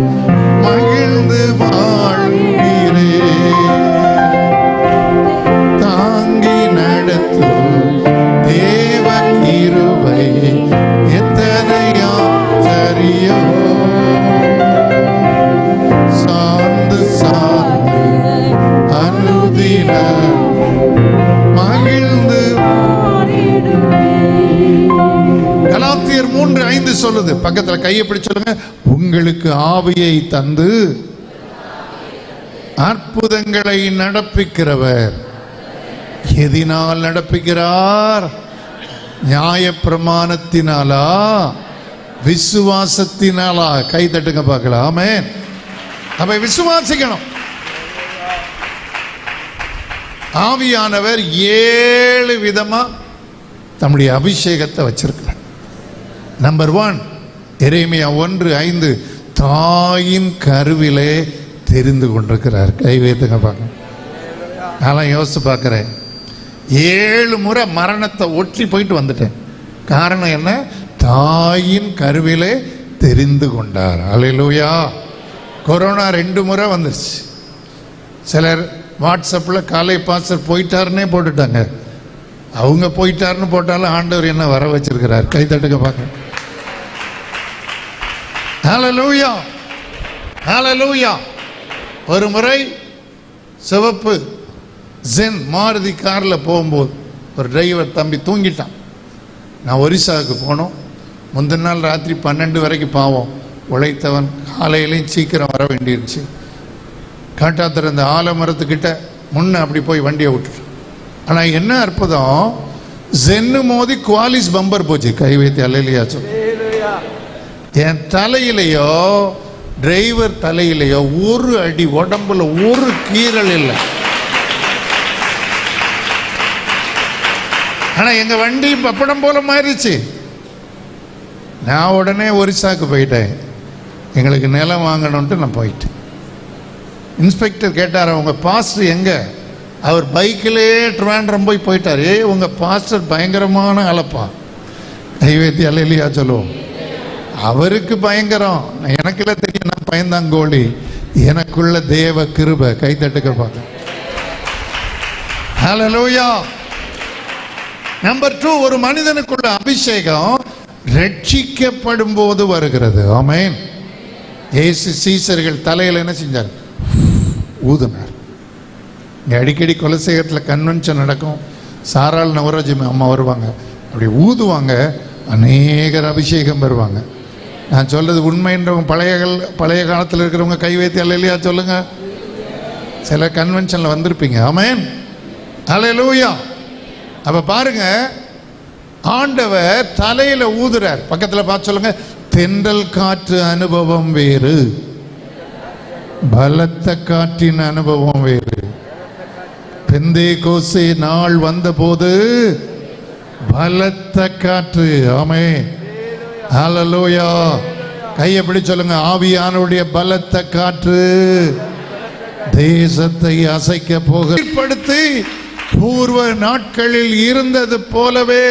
மகிழ்ந்து வாழ்கிறே, தாங்கி நடத்தும் தேவ கிருபை எத்தனை ஆச்சரியோ, சார்ந்து சார்ந்து அனுதினம் மகிழ்ந்து. கலாத்தியர் 3:5 சொல்லுது, பக்கத்துல கையை பிடிச்சு சொல்லுங்க, உங்களுக்கு ஆவியை தந்து அற்புதங்களை நடப்பிக்கிறவர். எதினால் நடப்பிக்கிறார்? நியாய பிரமாணத்தினாலா, விசுவாசத்தினாலா? கை தட்டுங்க பார்க்கலாம். ஆமென். அப்ப விசுவாசிக்கணும். ஆவியானவர் 7 விதமா தம்முடைய அபிஷேகத்தை வச்சிருக்கிறார். நம்பர் 1, எரேமியா 1:5, தாயின் கருவிலே தெரிந்து கொண்டிருக்கிறார். கை வைத்துங்க பார்க்க. நான் யோசிச்சு பார்க்கிறேன், 7 முறை மரணத்தை ஒற்றி போயிட்டு வந்துட்டேன். காரணம் என்ன? தாயின் கருவிலே தெரிந்து கொண்டார். அல்லேலூயா. கொரோனா 2 முறை வந்துருச்சு. சிலர் வாட்ஸ்அப்பில் காலை பாஸ்டர் போயிட்டாருன்னே போட்டுட்டாங்க. அவங்க போயிட்டாருன்னு போட்டாலும் ஆண்டவர் என்ன வர வச்சிருக்கிறார். கை தட்டுக்க பார்க்க. ஹல்லேலூயா, ஹல்லேலூயா. ஒரு முறை சிவப்பு ஜென் மாருதி காரில் போகும்போது ஒரு டிரைவர் தம்பி தூங்கிட்டான். நான் ஒரிசாவுக்கு போனோம். முந்தின நாள் ராத்திரி 12 வரைக்கும் பாவம் உழைத்தவன், காலையிலையும் சீக்கிரம் வர வேண்டியிருச்சு. காட்டாத்திர இந்த ஆலமரத்துக்கிட்ட முன்ன அப்படி போய் வண்டியை விட்டுட்டோம். ஆனால் என்ன அற்புதம், ஜென்னு மோதி குவாலிஸ் பம்பர் போச்சு. கை வைத்து அல்லேலூயா சொல்லு. என் தலையிலையோ டிரைவர் தலையிலையோ ஒரு அடி, உடம்புல ஒரு கீறல் இல்லை. ஆனா எங்க வண்டி பப்படம் போல மாறிடுச்சு. நான் உடனே ஒரிசாக்கு போயிட்டேன். எங்களுக்கு நிலம் வாங்கணும்ட்டு நான் போயிட்டேன். இன்ஸ்பெக்டர் கேட்டார், உங்க பாஸ்டர் எங்க? அவர் பைக்கிலே ட்ரிவாண்ட்ரம் போயிட்டார். உங்க பாஸ்டர் பயங்கரமான அலப்பா. ஐவேத்தி அல்லேலூயா சொல்லுவோம். அவருக்கு பயங்கரம், எனக்குள்ள தெரியும், நான் பயந்தாங்கோழி. எனக்குள்ள தேவ கிருபை. கை தட்டுக்க பார்க்க. ஹல்லேலூயா. நம்பர் 2, ஒரு மனிதனுக்குள்ள அபிஷேகம் ரட்சிக்கப்படும் போது வருகிறது. ஆமென். இயேசு சீசர்கள் தலையில் என்ன செஞ்சார்? ஊதுனார். இங்கே அடிக்கடி கொலசேகரத்தில் கன்வென்ஷன் நடக்கும். சாராள் நவராஜ் அம்மா வருவாங்க, அப்படி ஊதுவாங்க, அநேகர் அபிஷேகம் பெறுவாங்க. நான் சொல்றது உண்மைன்றவங்க பழைய காலத்தில் இருக்கிறவங்க கை வைத்து அல்லேலூயா சொல்லுங்க. சில கன்வென்ஷன்ல வந்திருப்பீங்க. ஆமென். அல்லேலூயா. அப்ப பாருங்க, ஆண்டவர் தலையில ஊதுறார். பக்கத்துல பார்த்து சொல்லுங்க, தென்றல் காற்று அனுபவம் வேறு, பலத்த காற்றின் அனுபவம் வேறு. பெந்தேகோஸ்தே நாள் வந்த போது பலத்த காற்று. ஆமென். ஹல்லேலூயா. கையப்படி சொல்லுங்க. ஆவியானுடைய பலத்த காற்று தேசத்தை அசைக்க போகப்படுத்தி பூர்வ நாட்களில் இருந்தது போலவே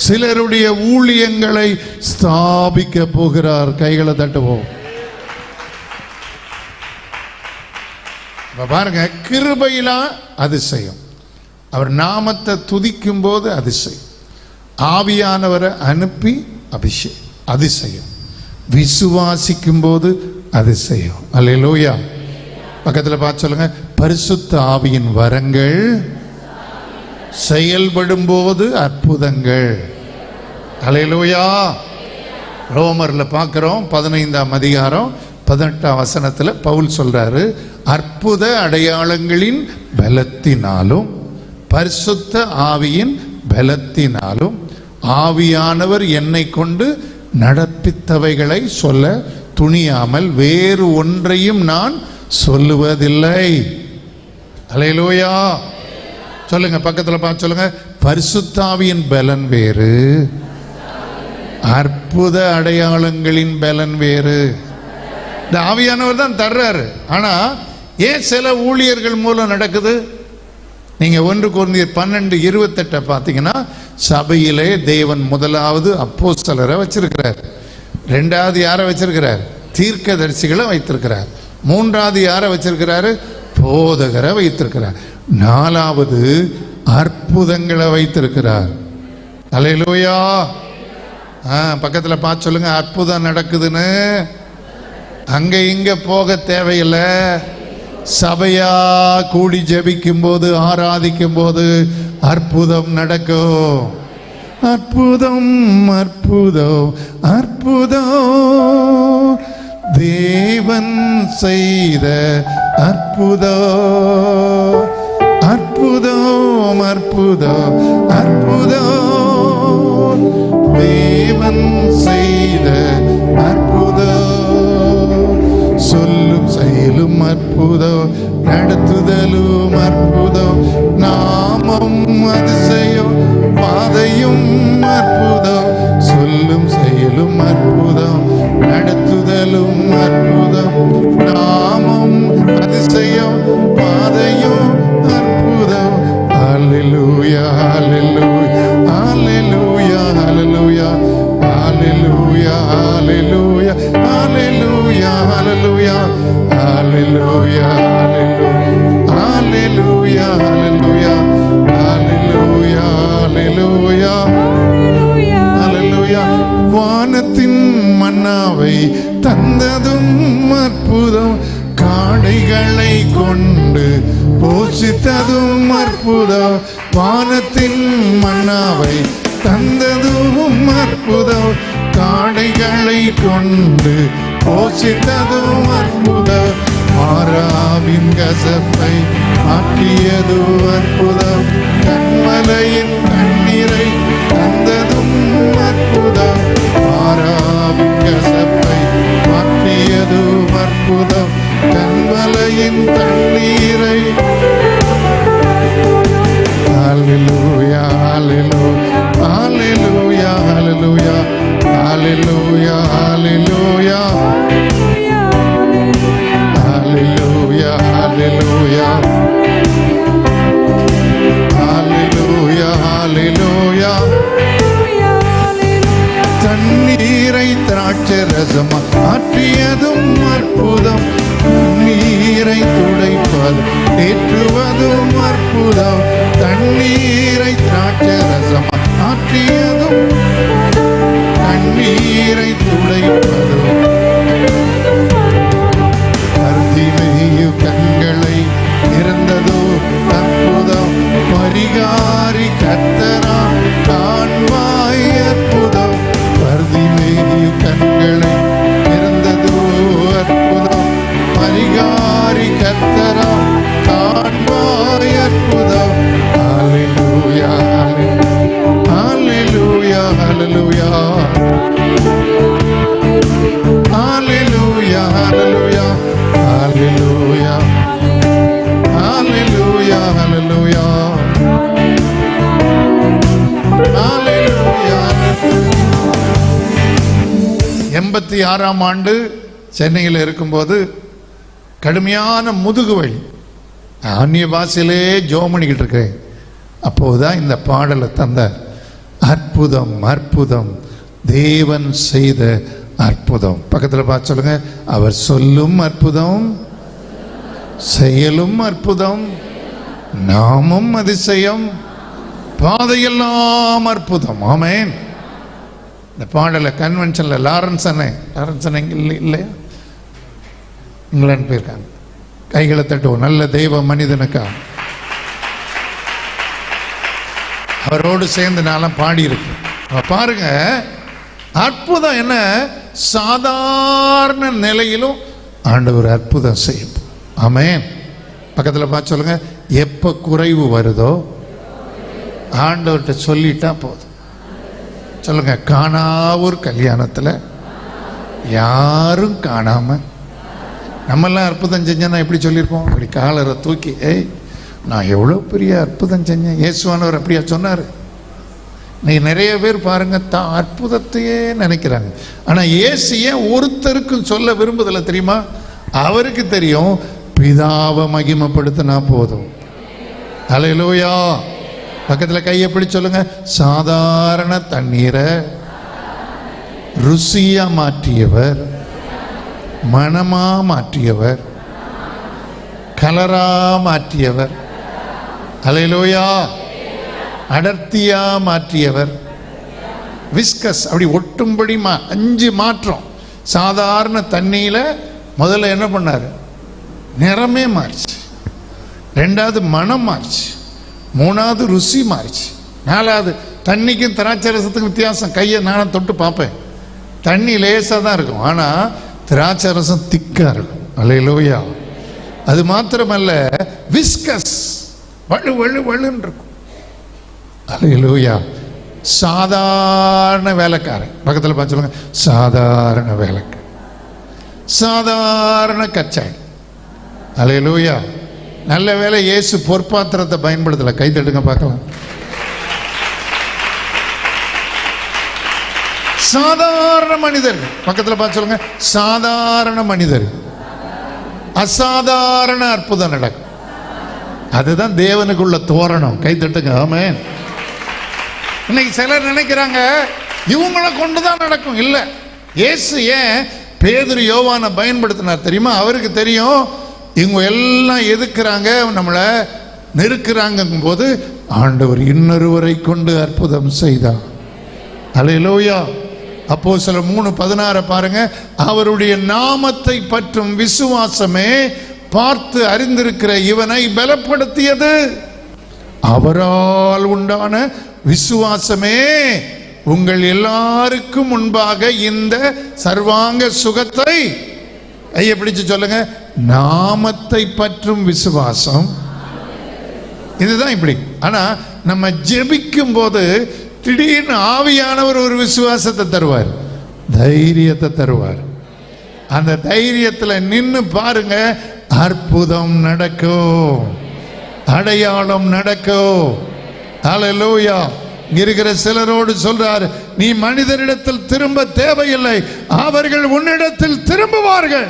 சிலருடைய ஊழியங்களை ஸ்தாபிக்க போகிறார். கைகளை தட்டுவோம். பாருங்க, கிருபையிலா அதிசயம், அவர் நாமத்தை துதிக்கும் போது அதிசயம், ஆவியானவரை அனுப்பி அபிஷேகம் அதிசயம், விசுவாசிக்கும் போது அதிசயம். அல்லேலூயா. பக்கத்தில் பார்த்து சொல்லுங்க, பரிசுத்த ஆவியின் வரங்கள் செயல்படும் போது அற்புதங்கள். அல்லேலூயா. ரோமர்ல பார்க்கிறோம் 15ஆம் அதிகாரம் 18ஆம் வசனத்துல பவுல் சொல்றாரு, அற்புத அடையாளங்களின் பலத்தினாலும் பரிசுத்த ஆவியின் பலத்தினாலும் ஆவியானவர் என்னை கொண்டு நடப்பித்தவைகளை சொல்ல துணியாமல் வேறு ஒன்றையும் நான் சொல்லுவதில்லை. அல்லேலூயா. சொல்லுங்க, பக்கத்தில் பார்த்து சொல்லுங்க, பரிசுத்த ஆவியின் பலன் வேறு, அற்புத அடையாளங்களின் பலன் வேறு. இந்த ஆவியானவர் தான் தர்றாரு. ஆனா ஏன் சில ஊழியர்கள் மூலம் நடக்குது? நீங்க 1 கொரிந்தியர் 12:28 பார்த்தீங்கன்னா, சபையிலே தேவன் முதலாவது அப்போஸ்தலரை வச்சிருக்கிறார், 2வது யாரை வச்சிருக்கிறார்? தீர்க்கதரிசிகளை வைத்திருக்கிறார், 3வது யாரை வச்சிருக்கிறாரு? போதகரை வைத்திருக்கிறார், 4வது அற்புதங்களை வைத்திருக்கிறார். அல்லேலூயா. பக்கத்தில் பார்த்து சொல்லுங்க, அற்புதம் நடக்குதுன்னு. அங்க இங்க போக தேவையில்லை. சபையா கூடி ஜெபிக்கும் போது, ஆராதிக்கும் போது அற்புதம் நடக்கும். அற்புதம் அற்புதம் அற்புதம், தேவன் செய்த அற்புதம். அற்புதம் அற்புதம் அற்புதம், தேவன் செய்த அற்புதம். சொல்லும் செயலும் அற்புதம், நடத்துதலும் அற்புதம், நாமம் அதிசயம், பாதையும் அற்புதம். சொல்லும் செயலும் அற்புதம், நடத்துதலும் அற்புதம், நாமம் அதிசயம், பாதையும் அற்புதம். அல்லேலூயா அல்லேலூயா அல்லேலூயா அல்லேலூயா அல்லேலூயா அல்லேலூயா அல்லேலூயா அல்லேலூயா அல்லேலூயா அல்லேலூயா அல்லேலூயா அல்லேலூயா அல்லேலூயா அல்லேலூயா. வானத்தின் மன்னாவை தந்ததும் அற்புதம், காடைகளை கொண்டு போஷித்ததும் அற்புதம். வானத்தின் மன்னாவை தந்ததும் அற்புதம், காடைகளை கொண்டு போஷித்ததும் அற்புதம். மாறாவின் கசப்பை மாற்றியது அற்புதம், கண்மலையின் தண்ணீரை தந்ததும் அற்புதம். மாறாவின் கசப்பை மாற்றியது அற்புதம், கண்மலையின் தண்ணீரை. அல்லேலூயா அல்லேலூயா அல்லேலூயா அல்லேலூயா அல்லேலூயா அல்லேலூயா அல்லேலூயா அல்லேலூயா அல்லேலூயா அல்லேலூயா. தண்ணீரை திராட்சரசமா மாற்றியதும் அற்புதம், நீரை துடைப்பது ஏற்றுவதும் அற்புதம். தண்ணீரை திராட்சரசமா மாற்றியதும், தண்ணீரை துடைப்பதும். பர்திமேயு கண்களை திறந்ததோ அற்புதம், பரிகாரி கர்த்தரா காண்பாய் அற்புதம். பர்திமேயு கண்களை திறந்ததோ அற்புதம், பரிகாரி கர்த்தரா காண்பாய் அற்புதம். அல்லேலூயா அல்லேலூயா அல்லேலூயா அல்லேலூயா அல்லேலூயா அல்லேலூயா அல்லேலூயா அல்லேலூயா அல்லேலூயா. 86ஆம் ஆண்டு சென்னையில் இருக்கும்போது கடுமையான முதுகு வலி, அந்நிய பாஷையிலே ஜெபம் பண்ணிக்கிட்டு இருக்கேன். அப்போதுதான் இந்த பாடலை தந்தார். அற்புதம் அற்புதம் தேவன் செய்த அற்புதம். பக்கத்தில் பார்த்து சொல்லுங்க, அவர் சொல்லும் அற்புதம், செயலும் அற்புதம், நாமும் அதிசயம், பாதையெல்லாம் அற்புதம். ஆமென். இந்த பாடலை கன்வென்ஷன்ல லாரன்ஸ் இல்லையா, இங்கிலாந்து போயிருக்காங்க. கைகளை தட்டுவோம் நல்ல தெய்வ மனிதனுக்கா. அவரோடு சேர்ந்து நான்லாம் பாடியிருக்கு. பாருங்க, அற்புதம் என்ன, சாதாரண நிலையிலும் ஆண்டவர் அற்புதம் செய்யும். ஆமென். பக்கத்தில் பார்த்து சொல்லுங்க, எப்ப குறைவு வருதோ ஆண்டவர்கிட்ட சொல்லிட்டா போதும். சொல்லுங்க, காணாவூர் கல்யாணத்தில் யாரும் காணாம நம்மெல்லாம் அற்புதம் செஞ்சேன்னா எப்படி சொல்லியிருப்போம்? அப்படி காலரை தூக்கி, ஏய் நான் எவ்வளோ பெரிய அற்புதம் செஞ்சேன். இயேசுவானவர் அப்படியா சொன்னார்? நீ நிறைய பேர் பாருங்க தான் அற்புதத்தையே நினைக்கிறாங்க. ஆனால் இயேசு ஏன் ஒருத்தருக்கும் சொல்ல விரும்புதில்லை தெரியுமா? அவருக்கு தெரியும், பிதாவை மகிமைப்படுத்தினா போதும். அல்லேலூயா. பக்கத்தில் கையை பிடி சொல்லுங்க, சாதாரண தண்ணீரை ருசியா மாற்றியவர், மனமா மாற்றியவர், கலரா மாற்றியவர், அல்லேலூயா, அடர்த்தியா மாற்றியவர், விஸ்கஸ் அப்படி ஒட்டும்படி 5 மாற்றம். சாதாரண தண்ணியில முதல்ல என்ன பண்ணாரு? நிறமே மாறிச்சு. 2வது மனம் மாறிச்சு. 3வது ருசி மாறிச்சு. 4வது தண்ணிக்கும் திராட்சை ரசத்துக்கும் வித்தியாசம். கையை நானும் தொட்டு பார்ப்பேன், தண்ணி லேசாக தான் இருக்கும், ஆனால் திராட்சை ரசம் திக்கா இருக்கும். அல்லேலூயா. அது மாத்திரமல்ல, விஸ்கஸ் வலு வலு வலுன்னு இருக்கும். அல்லேலூயா. சாதாரண வேலைக்காரன், பக்கத்தில் பார்த்து சொல்லுங்க, சாதாரண வேலைக்காரன், சாதாரண கச்சாடி. அல்லேலூயா. நல்ல வேலை இயேசு பொற்பாத்திரத்தை பயன்படுத்தல. கை தட்டுங்க பார்க்கலாம். சாதாரண மனிதர், பக்கத்தில் பார்த்து சொல்லுங்க, சாதாரண மனிதர் அசாதாரண அற்புதம் நடக்கும். அதுதான் தேவனுக்குள்ள தோரணம். கை தட்டுங்க. ஆமென். இன்னைக்கு சிலர் நினைக்கிறாங்க இவங்களை கொண்டுதான் நடக்கும். இல்லை, இயேசு ஏன் பேதுரு யோவானை பயன்படுத்தினார் தெரியுமா? அவருக்கு தெரியும் இவங்க எல்லாம் எதுக்குறாங்க, நம்மளை நெருக்குறாங்க போது ஆண்டவர் இன்னொருவரை கொண்டு அற்புதம் செய்தார். அல்லேலூயா. அப்போஸ்தலர் 3:16 பாருங்க, அவருடைய நாமத்தை பற்றும் விசுவாசமே பார்த்து அறிந்திருக்கிற இவனை பலப்படுத்தியது. அவரால் உண்டான விசுவாசமே உங்கள் எல்லாருக்கும் முன்பாக இந்த சர்வாங்க சுகத்தை, கையை பிடிச்சு சொல்லுங்க, நாமத்தை பற்றும் விசுவாசம். இதுதான் இப்படி. ஆனா நம்ம ஜெபிக்கும் போது திடீர்னு ஆவியானவர் ஒரு விசுவாசத்தை தருவார், தைரியத்தை தருவார். அந்த தைரியத்தில் நின்று பாருங்க, அற்புதம் நடக்கும், அடையாளம் நடக்கும். அல்லேலூயா. இருக்கிற சிலரோடு சொல்றார், நீ மனிதரிடத்தில் திரும்ப தேவையில்லை, அவர்கள் உன்னிடத்தில் திரும்புவார்கள்.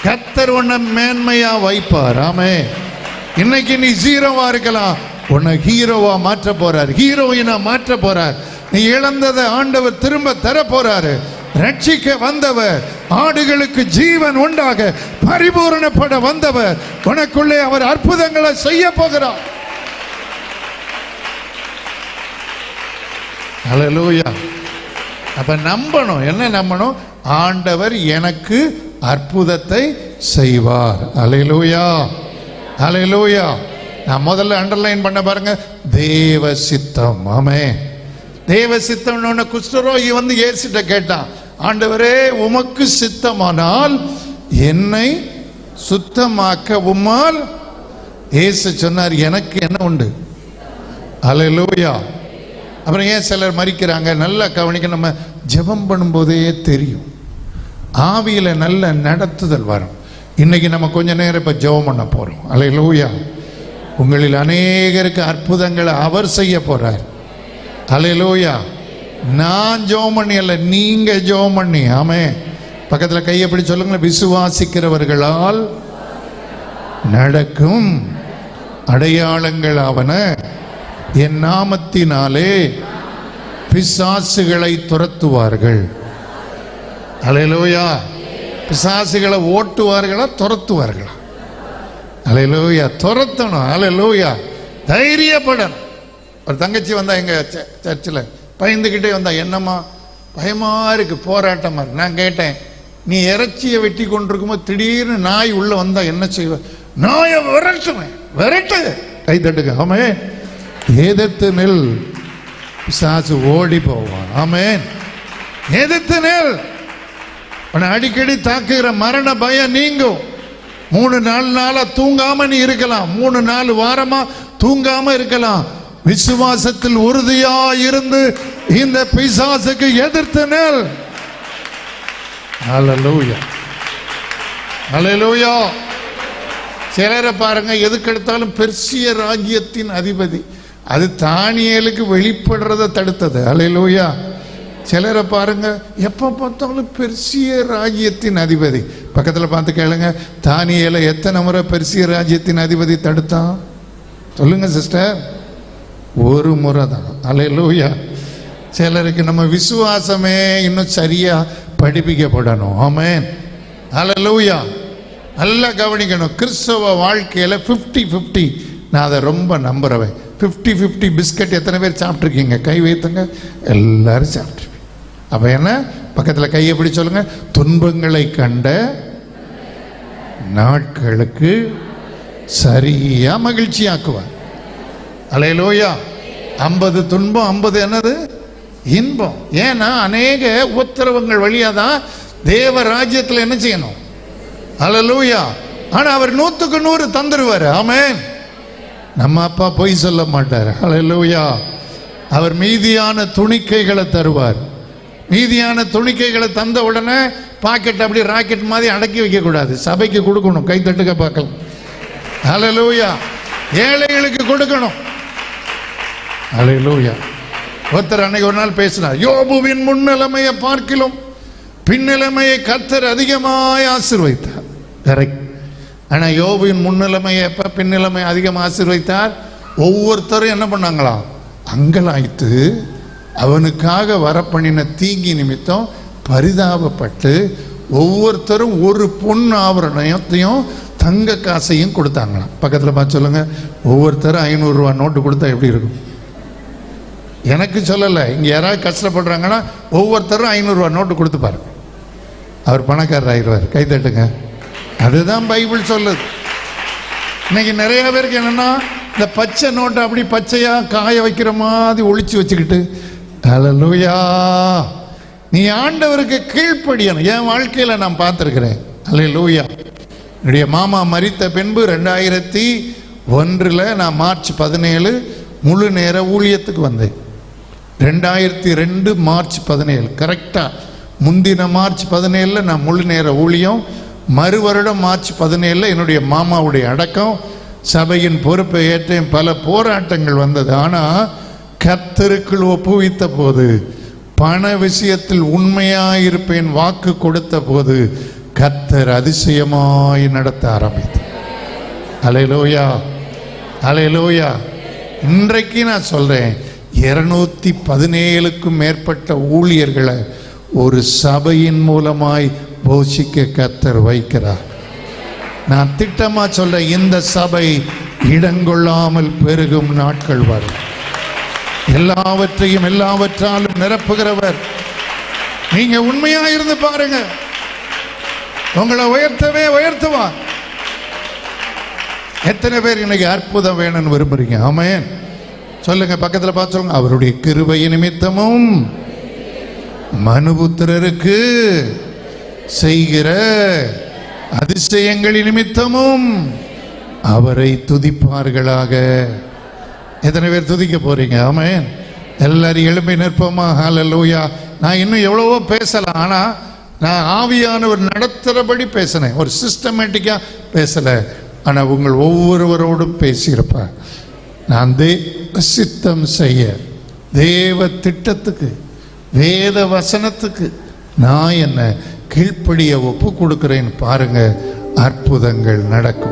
கர்த்தர் உன்னை மேன்மையா வைப்பார். ஆமே. இன்னைக்கு நீ ஜீரோவா இருக்கலாம், உன்னை ஹீரோவா மாற்ற போறார், ஹீரோயினா மாற்ற போறார். நீ இழந்ததை ஆண்டவர் திரும்ப தர போறாரு. ரட்சிக்க வந்தவர், ஆடுகளுக்கு ஜீவன் உண்டாக பரிபூரணப்பட வந்தவர், உனக்குள்ளே அவர் அற்புதங்களை செய்ய போகிறார். அல்லேலூயா. அப்ப நம்பணும். என்ன நம்பணும்? ஆண்டவர் எனக்கு அற்புதத்தை செய்வார். அல்லேலூயா. அல்லேலூயா. நான் முதல்ல அண்டர்லைன் பண்ண பாருங்க, தேவ சித்தம். ஆமென். தேவ சித்தம். குஷ்டரோகி வந்து இயேசுட்ட கேட்டான், ஆண்டவரே உமக்கு சித்தமானால் என்னை சுத்தமாக்க உம்மால். இயேசு சொன்னார், எனக்கு என்ன உண்டு? அல்லேலூயா. அப்புறம் ஏன் சிலர் மரிக்கிறாங்க? நல்லா கவனிக்க. நம்ம ஜெபம் பண்ணும்போதே தெரியும், ஆவியில நல்ல நடத்துதல் வரும். இன்னைக்கு நம்ம கொஞ்ச நேரம் இப்ப ஜெபம் பண்ண போறோம். அல்லேலூயா. உங்களில் அநேகருக்கு அற்புதங்களை அவர் செய்ய போறார். அல்லேலூயா. நான் ஜெபம் பண்ணி அல்ல, நீங்க ஜெபம் பண்ணி. ஆமென். பக்கத்துல கையை பிடி சொல்லுங்க, விசுவாசிக்கிறவர்களால் நடக்கும் அடையாளங்கள் ஆவன, என் நாமத்தினாலே பிசாசுகளை துரத்துவார்கள். அல்லேலூயா. பிசாசுகளை ஓட்டுவார்களா துரத்துவார்களா? அல்லேலூயா. துரத்தணும். அல்லேலூயா. தைரியப்படணும். ஒரு தங்கச்சி வந்தா எங்க சர்ச்சில் பயந்துக்கிட்டே வந்தா, என்னம்மா பயமா இருக்கு, போராட்டமா இருக்கு. நான் கேட்டேன், நீ இறைச்சியை வெட்டி கொண்டிருக்கும்போது திடீர்னு நாய் உள்ள வந்தா என்ன செய்வ? நாயை விரட்டுவேன். விரட்டு. கை தட்டுங்க. ஆமே. எதிர்த்து நில், பிசாசு ஓடி போவான். ஆமென். எதிர்த்து நில். அடிக்கடி தாக்குகிற மரண பயம் நீங்கும். 3-4 நாளா தூங்காம நீ இருக்கலாம், 3-4 வாரமா தூங்காம இருக்கலாம். விசுவாசத்தில் உறுதியா இருந்து இந்த பிசாசுக்கு எதிர்த்து நில். அல்லேலூயா. அல்லேலூயா. சிலரை பாருங்க, எதுக்கு எடுத்தாலும் பெர்சிய ராஜ்யத்தின் அதிபதி, அது தானியேலுக்கு வெளிப்படுறத தடுத்தது. அல்லேலூயா. சிலரை பாருங்க, எப்ப பார்த்தாலும் பெர்சிய ராஜ்யத்தின் அதிபதி. பக்கத்துல பார்த்து கேளுங்க, தானியேலை எத்தனை முறை பெர்சிய ராஜ்யத்தின் அதிபதி தடுத்தான்? சொல்லுங்க சிஸ்டர். ஒரு முறை தான். அல்லேலூயா. சிலருக்கு நம்ம விசுவாசமே இன்னும் சரியா படிப்பிக்கப்படணும். ஆமென். அல்லேலூயா. நல்லா கவனிக்கணும். கிறிஸ்தவ வாழ்க்கையில 50-50. நான் அதை ரொம்ப நம்புறவன். 50-50 பிஸ்கட் எத்தனை பேர் சாப்பிட்ருக்கீங்க? கை வைத்துங்க. எல்லாரும் சாப்பிட்ருப்பீங்க. அப்ப என்ன? பக்கத்துல கையை பிடி சொல்லுங்க, துன்பங்களை கண்ட நாட்களுக்கு சரியா மகிழ்ச்சி ஆக்குவார். அல்லேலூயா. 50 துன்பம், 50 என்னது? இன்பம். ஏன்னா அநேக உத்தரவுகள் வழியா தான் தேவ ராஜ்யத்தில் என்ன செய்யணும்? அல்லேலூயா. ஆனா அவர் 100க்கு 100 தந்துருவாரு. ஆமென். நம்ம அப்பா பொய் சொல்ல மாட்டார். அல்லேலூயா. அவர் மீதியான துணிக்கைகளை தருவார். மீதியான துணிக்கைகளை தந்த உடனே பாக்கெட் அப்படி ராக்கெட் மாதிரி அடக்கி வைக்க கூடாது, சபைக்கு கொடுக்கணும். கை தட்டுக்க பார்க்கலாம். அல்லேலூயா. ஏழைகளுக்கு கொடுக்கணும். அல்லேலூயா. ஒருத்தர் அன்னைக்கு ஒரு நாள் பேசினார், யோபுவின் முன்னிலைமையை பார்க்கிலும் பின்னிலைமையை கர்த்தர் அதிகமாய் ஆசீர்வதித்தார். கரெக்ட். ஆனா யோபுவின் முன்னிலைமையை எப்ப பின்னிலைமை அதிகமாக ஆசீர்வதித்தார்? ஒவ்வொருத்தரும் என்ன பண்ணாங்களாம்? அங்கலாய்த்து அவனுக்காக வரப்பண்ணின தீங்கி நிமித்தம் பரிதாபப்பட்டு ஒவ்வொருத்தரும் ஒரு பொன் ஆபரணத்தையும் தங்க காசையும் கொடுத்தாங்களாம். பக்கத்தில் பார்த்து சொல்லுங்க, ஒவ்வொருத்தரும் 500 ரூபா நோட்டு கொடுத்தா எப்படி இருக்கும்? எனக்கு சொல்லலை, இங்கே யாராவது கஷ்டப்படுறாங்கன்னா ஒவ்வொருத்தரும் 500 ரூபா நோட்டு கொடுத்து பாருங்க, அவர் பணக்காரர் ஆயிடுவார். கை தட்டுங்க. அதுதான் பைபிள் சொல்லுது. இன்னைக்கு நிறைய பேருக்கு என்னன்னா, இந்த பச்சை நோட்டை அப்படி பச்சையா காய வைக்கிற மாதிரி ஒளிச்சு வச்சுக்கிட்டு, அல்லேலூயா, நீ ஆண்டவருக்கு கீழ்ப்படியணும். என் வாழ்க்கையில நான் பார்த்துருக்கிறேன். அல்லேலூயா. என்னுடைய மாமா மரித்த பின்பு 2001 நான் மார்ச் 17 முழு நேர ஊழியத்துக்கு வந்தேன். 2002 மார்ச் 17 கரெக்டா முந்தின மார்ச் 17 நான் முழு நேர ஊழியம். மறு வருடம் மார்ச் 17 என்னுடைய மாமாவுடைய அடக்கம். சபையின் பொறுப்பை ஏற்றேன். பல போராட்டங்கள் வந்தது. ஆனா கர்த்தருக்குள் ஒப்புவித்த போது, பண விஷயத்தில் உண்மையாயிருப்பேன் வாக்கு கொடுத்த போது, கர்த்தர் அதிசயமாய் நடத்த ஆரம்பித்தார். அல்லேலூயா. அல்லேலூயா. இன்றைக்கு நான் சொல்றேன், 217க்கும் மேற்பட்ட ஊழியர்களை ஒரு சபையின் மூலமாய் போஷிக்க கர்த்தர் வைக்கிறார். நான் திட்டமா சொல்ற, இந்த சபை இடங்கொள்ளாமல் பெருகும் நாட்கள் வரும். எல்லாவற்றையும் எல்லாவற்றாலும் நிரப்புகிறவர். நீங்க உண்மையா இருந்து பாருங்க, உங்களை உயர்த்தவே உயர்த்துவார். எத்தனை பேர் இன்னைக்கு அற்புதம் வேணும்னு விரும்புறீங்க? ஆமென். சொல்லுங்க. பக்கத்தில் பார்த்து சொல்லுங்க, அவருடைய கிருபை நிமித்தமும் மனுபுத்திரருக்கு செய்கிற அதிசயங்களின் நிமித்தமும் அவரை துதிப்பார்களாக. எத்தனை பேர் துதிக்க போறீங்க? ஆமென். எல்லாரும் எழுப்பி நிற்போமா? ஹல்லேலூயா. நான் இன்னும் எவ்வளவோ பேசலாம், ஆனா நான் ஆவியானவர் நடத்துறபடி பேசினேன், ஒரு சிஸ்டமேட்டிக்கா பேசல. ஆனா உங்கள் ஒவ்வொருவரோடும் பேசியிருப்பேன். நான் தேவ சித்தம் செய்ய, தேவ திட்டத்துக்கு வேத வசனத்துக்கு நான் என்ன கீழ்ப்படிய ஒப்பு கொடுக்கிறேன்னு பாருங்க, அற்புதங்கள் நடக்கும்.